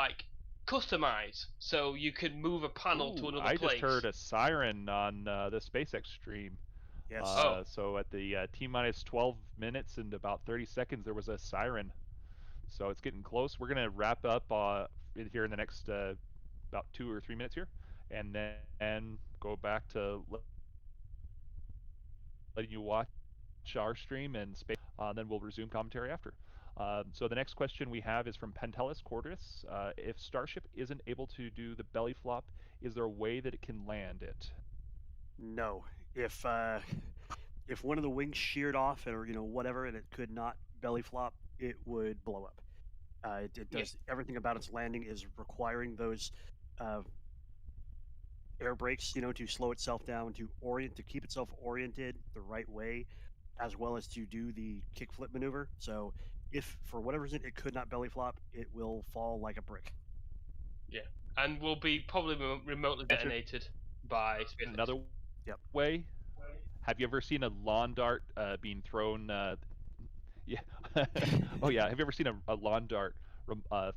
customize, so you could move a panel to another I place. just heard a siren on the SpaceX stream. Yes. So at the T-minus 12 minutes and about 30 seconds, there was a siren. So it's getting close. We're going to wrap up here in the next about 2 or 3 minutes here, and then go back to letting you watch our stream and space. Then we'll resume commentary after. So the next question we have is from Pentelis Cordis. If Starship isn't able to do the belly flop, is there a way that it can land it? No. If one of the wings sheared off or whatever, and it could not belly flop, it would blow up. It does everything about its landing is requiring those air brakes, to slow itself down, to keep itself oriented the right way, as well as to do the kickflip maneuver. So if for whatever reason it could not belly flop, it will fall like a brick. Yeah, and will be probably remotely detonated by SpaceX. Another way. Have you ever seen a lawn dart being thrown? Yeah. Oh yeah. Have you ever seen a lawn dart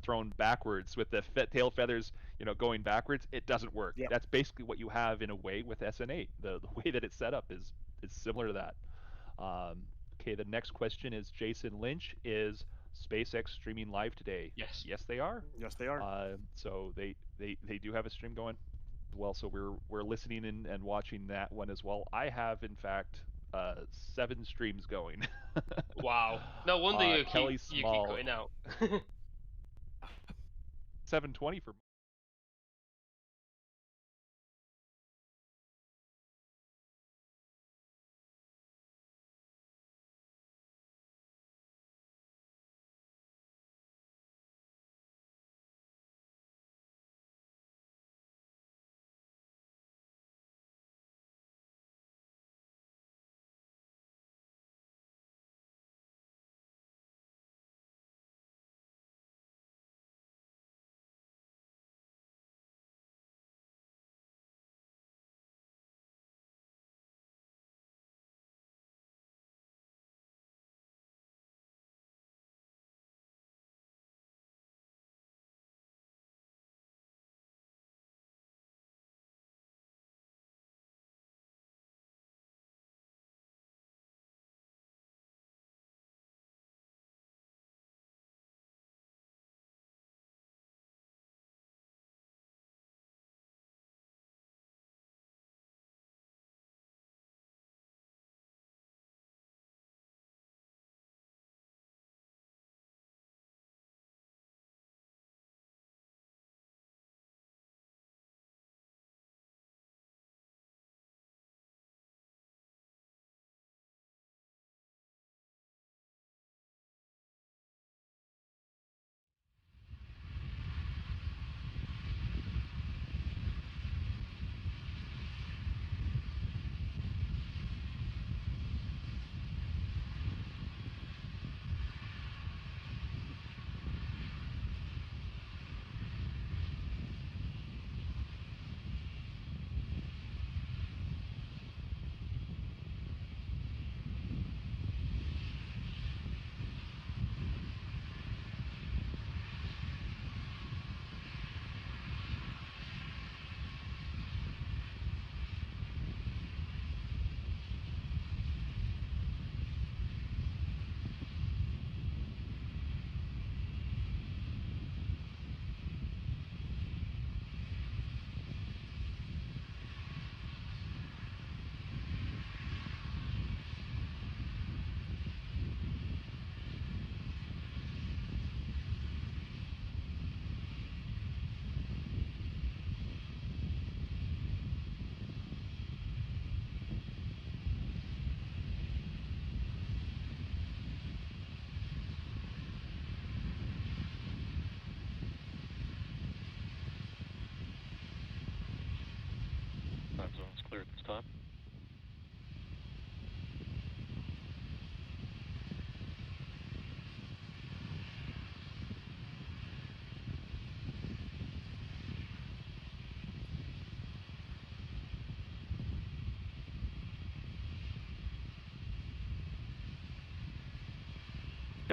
thrown backwards with the tail feathers, going backwards? It doesn't work. Yep. That's basically what you have in a way with SN8. The way that it's set up is similar to that. Okay. The next question is Jason Lynch. Is SpaceX streaming live today? Yes. Yes, they are. Yes, they are. So they do have a stream going as well. So we're listening and watching that one as well. I have, in fact, 7 streams going. Wow. No wonder you keep Small. going out. 720 for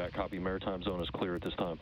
chat. Copy. Maritime zone is clear at this time.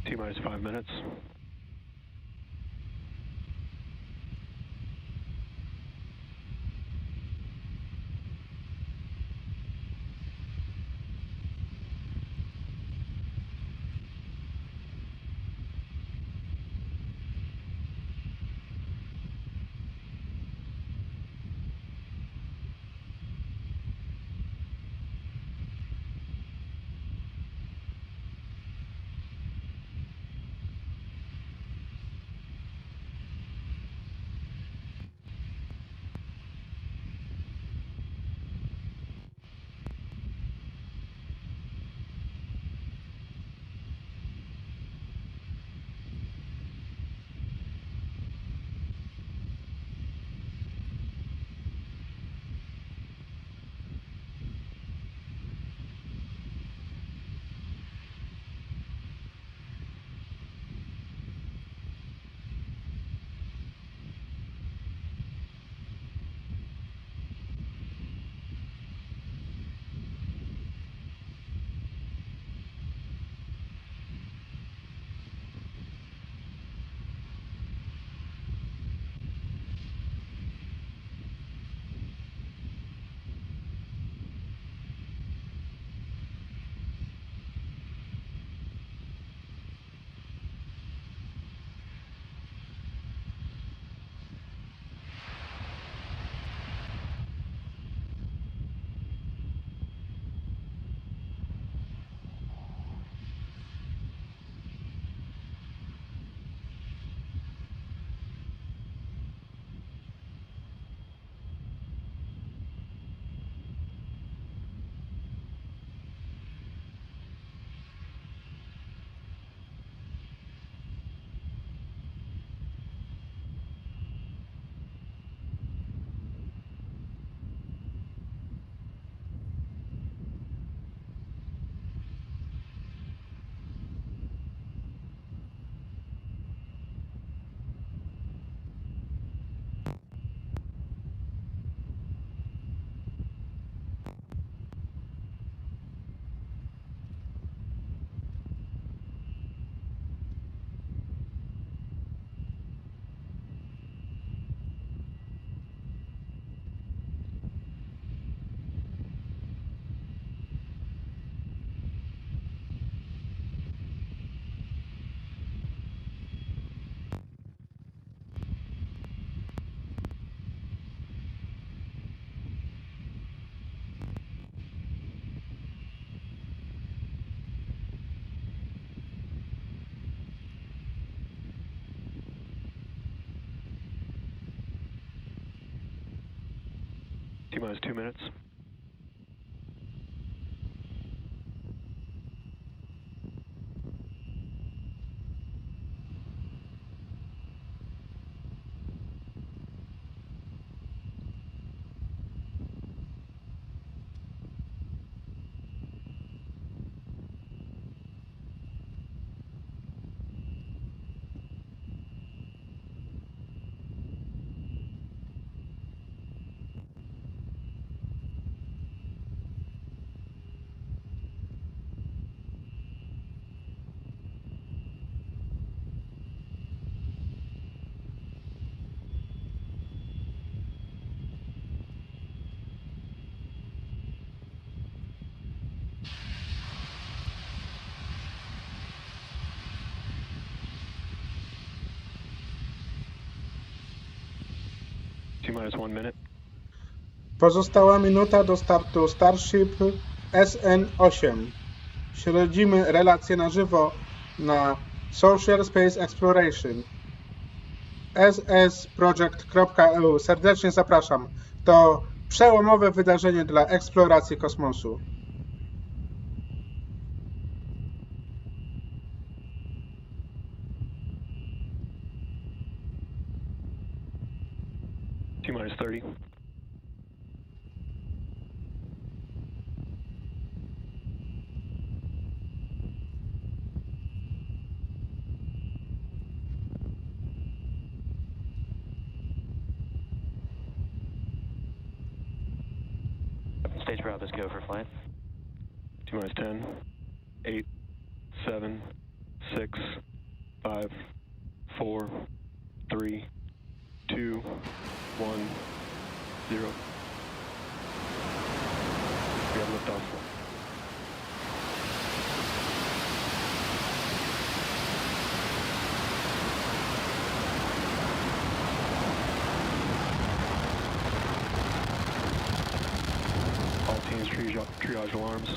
T-minus 5 minutes. T-minus 2 minutes. T-minus 1 minute. Pozostała minuta do startu Starship SN8. Śledzimy relacje na żywo na Social Space Exploration. ssproject.eu. Serdecznie zapraszam. To przełomowe wydarzenie dla eksploracji kosmosu. T-minus 30. Stage route is go for flight. T-minus 10, 8, 7, 6, 5, 4, 3, 2, 1, 0. We have liftoff. All teams triage alarms.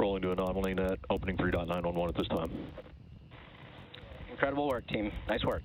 rolling to anomaly net, opening 3.911 at this time. Incredible work, team. Nice work.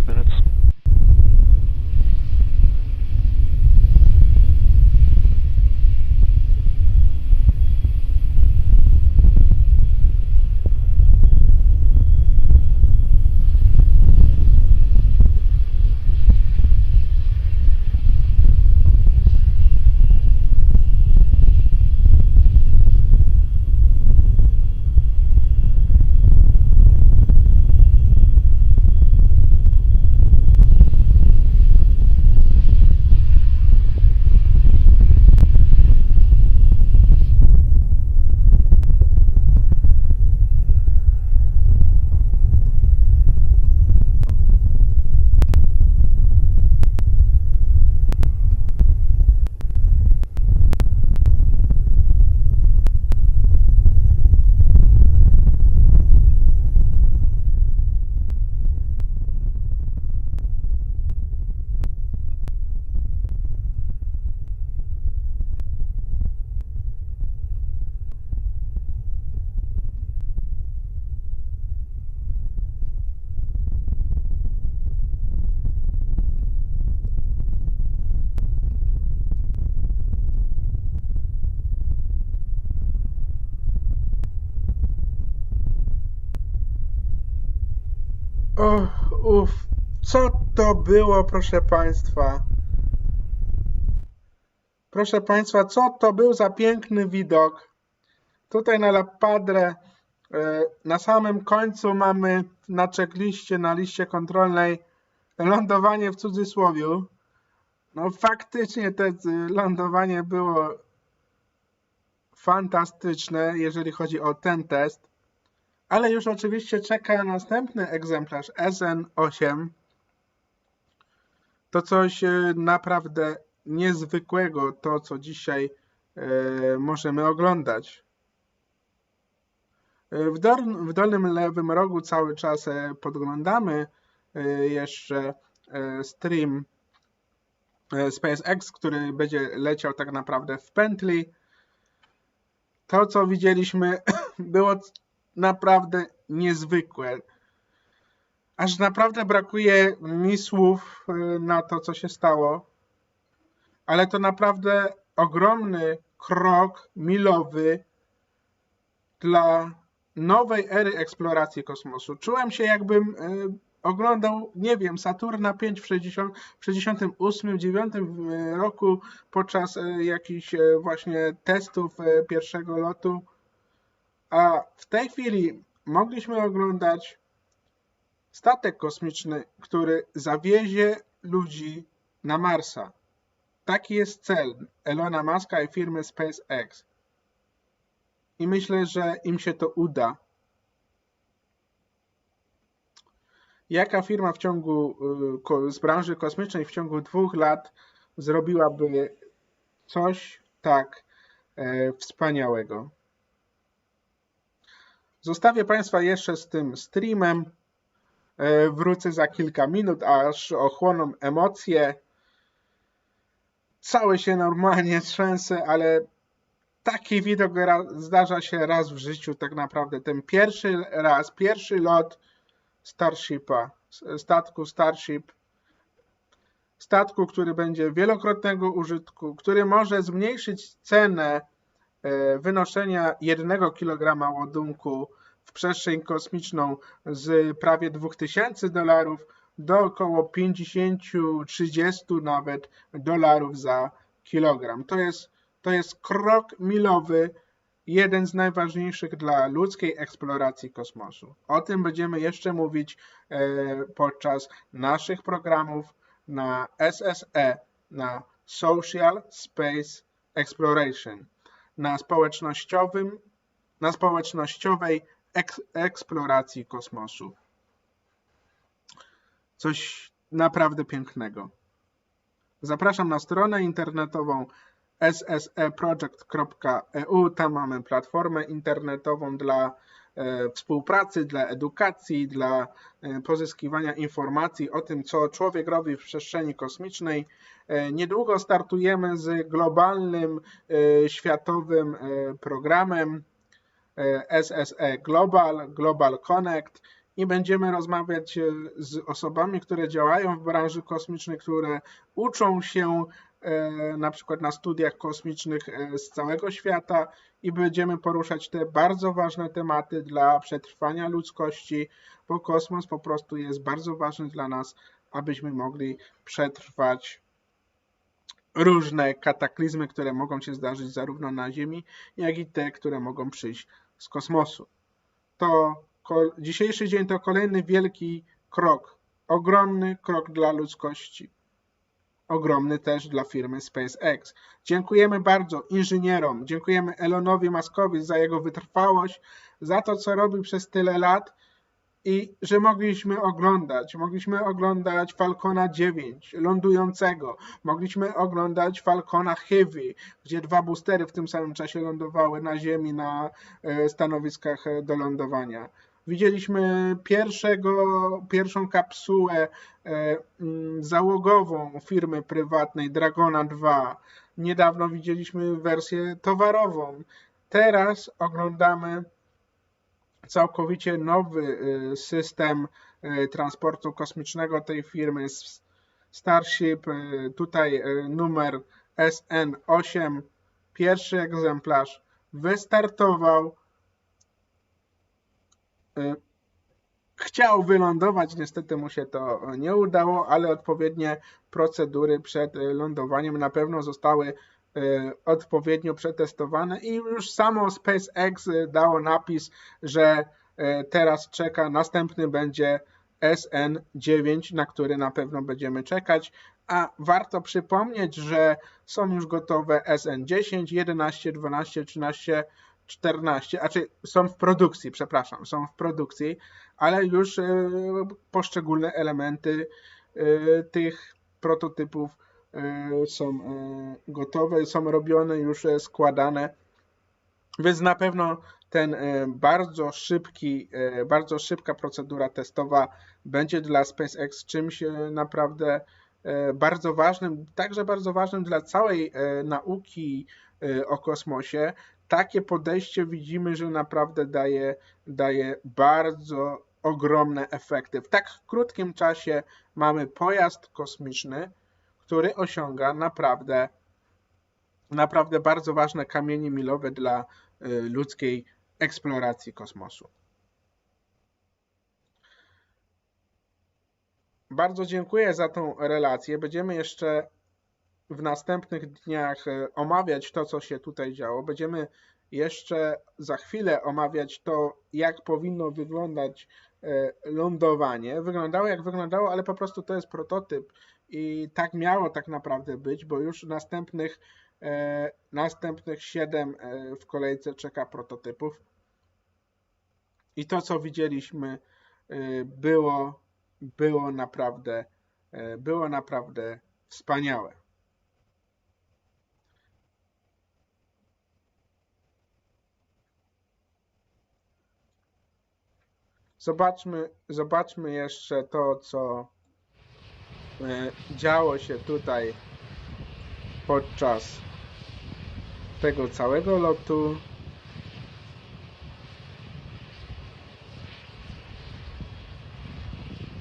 5 minutes. Co to było, proszę Państwa? Proszę Państwa, co to był za piękny widok? Tutaj na La Padre, na samym końcu mamy na checkliście, na liście kontrolnej lądowanie w cudzysłowiu. No faktycznie to lądowanie było fantastyczne, jeżeli chodzi o ten test. Ale już oczywiście czeka następny egzemplarz SN8. To coś naprawdę niezwykłego, to co dzisiaj możemy oglądać. W dolnym lewym rogu cały czas podglądamy jeszcze stream SpaceX, który będzie leciał tak naprawdę w pętli. To co widzieliśmy było naprawdę niezwykłe. Aż naprawdę brakuje mi słów na to, co się stało. Ale to naprawdę ogromny krok milowy dla nowej ery eksploracji kosmosu. Czułem się, jakbym oglądał, nie wiem, Saturna 5 w 68-9 roku podczas jakichś właśnie testów pierwszego lotu. A w tej chwili mogliśmy oglądać statek kosmiczny, który zawiezie ludzi na Marsa. Taki jest cel Elona Muska i firmy SpaceX. I myślę, że im się to uda. Jaka firma z branży kosmicznej w ciągu 2 lat zrobiłaby coś tak wspaniałego? Zostawię Państwa jeszcze z tym streamem. Wrócę za kilka minut, aż ochłoną emocje. Cały się normalnie trzęsę, ale taki widok zdarza się raz w życiu tak naprawdę. Ten pierwszy lot Starshipa, statku Starship, statku, który będzie wielokrotnego użytku, który może zmniejszyć cenę wynoszenia 1 kg ładunku w przestrzeń kosmiczną z prawie $2000 do około 50-30 nawet dolarów za kilogram. To jest krok milowy, jeden z najważniejszych dla ludzkiej eksploracji kosmosu. O tym będziemy jeszcze mówić podczas naszych programów na SSE, na Social Space Exploration, na społecznościowej eksploracji kosmosu. Coś naprawdę pięknego. Zapraszam na stronę internetową SSEProject.eu. Tam mamy platformę internetową dla współpracy, dla edukacji, dla pozyskiwania informacji o tym, co człowiek robi w przestrzeni kosmicznej. Niedługo startujemy z globalnym, światowym programem SSE Global Connect i będziemy rozmawiać z osobami, które działają w branży kosmicznej, które uczą się na przykład na studiach kosmicznych z całego świata i będziemy poruszać te bardzo ważne tematy dla przetrwania ludzkości, bo kosmos po prostu jest bardzo ważny dla nas, abyśmy mogli przetrwać różne kataklizmy, które mogą się zdarzyć zarówno na Ziemi, jak i te, które mogą przyjść z kosmosu. Dzisiejszy dzień to kolejny wielki krok, ogromny krok dla ludzkości. Ogromny też dla firmy SpaceX. Dziękujemy bardzo inżynierom, dziękujemy Elonowi Muskowi za jego wytrwałość, za to, co robił przez tyle lat i że mogliśmy oglądać Falcona 9 lądującego, mogliśmy oglądać Falcona Heavy, gdzie 2 boostery w tym samym czasie lądowały na Ziemi na stanowiskach do lądowania. Widzieliśmy pierwszą kapsułę załogową firmy prywatnej Dragona 2. Niedawno widzieliśmy wersję towarową. Teraz oglądamy całkowicie nowy system transportu kosmicznego tej firmy Starship. Tutaj numer SN8. Pierwszy egzemplarz wystartował. Chciał wylądować, niestety mu się to nie udało, ale odpowiednie procedury przed lądowaniem na pewno zostały odpowiednio przetestowane i już samo SpaceX dało napis, że teraz czeka, następny będzie SN9, na który na pewno będziemy czekać, a warto przypomnieć, że są już gotowe SN10, 11, 12, 13, 14, są w produkcji, ale już poszczególne elementy tych prototypów są gotowe, są robione, już składane, więc na pewno ten bardzo szybka procedura testowa będzie dla SpaceX czymś naprawdę bardzo ważnym, także bardzo ważnym dla całej nauki o kosmosie. Takie podejście widzimy, że naprawdę daje bardzo ogromne efekty. W tak krótkim czasie mamy pojazd kosmiczny, który osiąga naprawdę bardzo ważne kamienie milowe dla ludzkiej eksploracji kosmosu. Bardzo dziękuję za tą relację. Będziemy jeszcze w następnych dniach omawiać to, co się tutaj działo. Będziemy jeszcze za chwilę omawiać to, jak powinno wyglądać lądowanie. Wyglądało jak wyglądało, ale po prostu to jest prototyp i tak miało tak naprawdę być, bo już następnych 7 w kolejce czeka prototypów. I to, co widzieliśmy, było naprawdę wspaniałe. Zobaczmy jeszcze to, co działo się tutaj podczas tego całego lotu.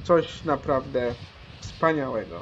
Coś naprawdę wspaniałego.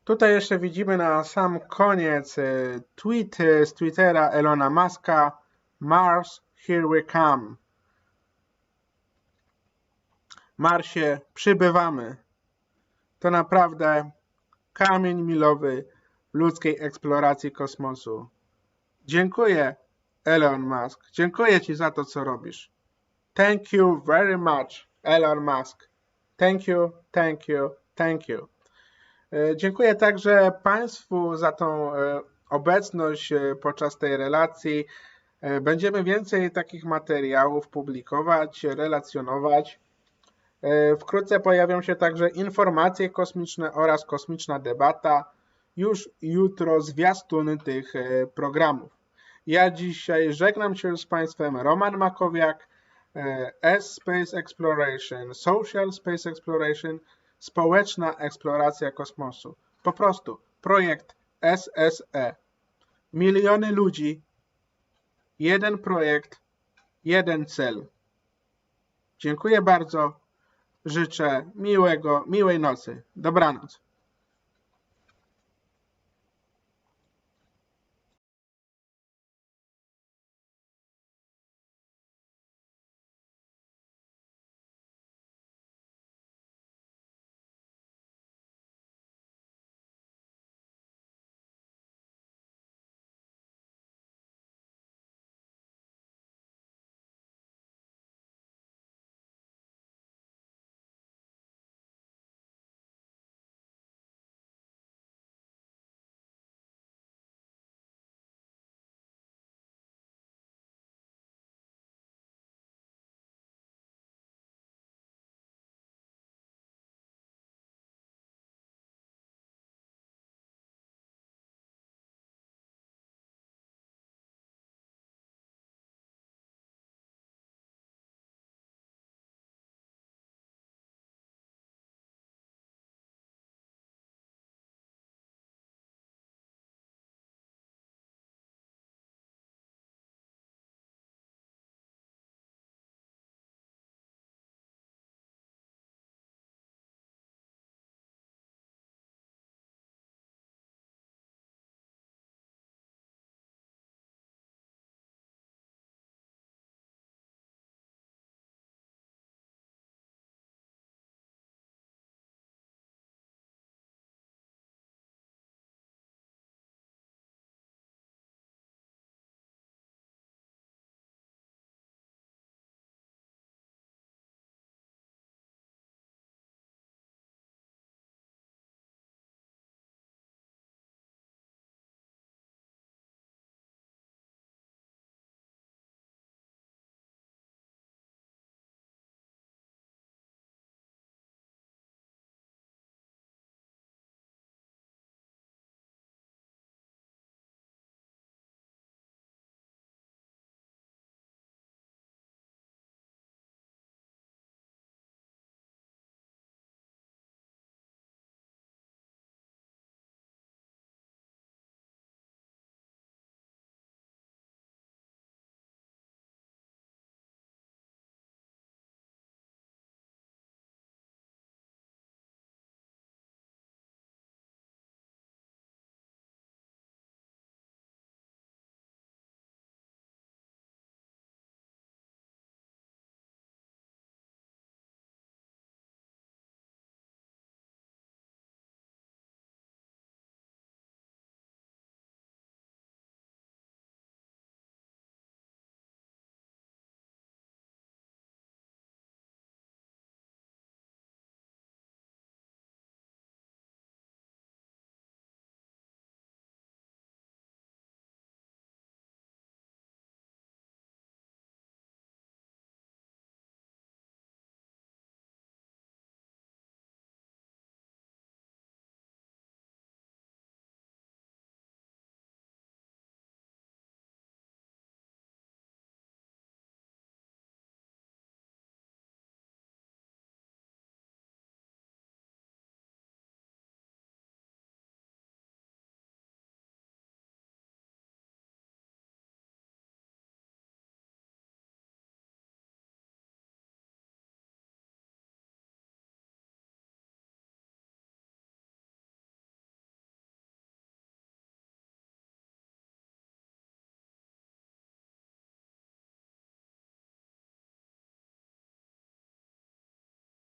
Tutaj jeszcze widzimy na sam koniec tweet z Twittera Elona Muska. Mars, here we come. Marsie, przybywamy. To naprawdę kamień milowy ludzkiej eksploracji kosmosu. Dziękuję, Elon Musk. Dziękuję Ci za to, co robisz. Thank you very much, Elon Musk. Thank you, thank you, thank you. Dziękuję także Państwu za tą obecność podczas tej relacji. Będziemy więcej takich materiałów publikować, relacjonować. Wkrótce pojawią się także informacje kosmiczne oraz kosmiczna debata. Już jutro zwiastuny tych programów. Ja dzisiaj żegnam się z Państwem, Roman Makowiak, Space Exploration, Social Space Exploration, Społeczna Eksploracja Kosmosu. Po prostu projekt SSE. Miliony ludzi, jeden projekt, jeden cel. Dziękuję bardzo. Życzę miłej nocy. Dobranoc.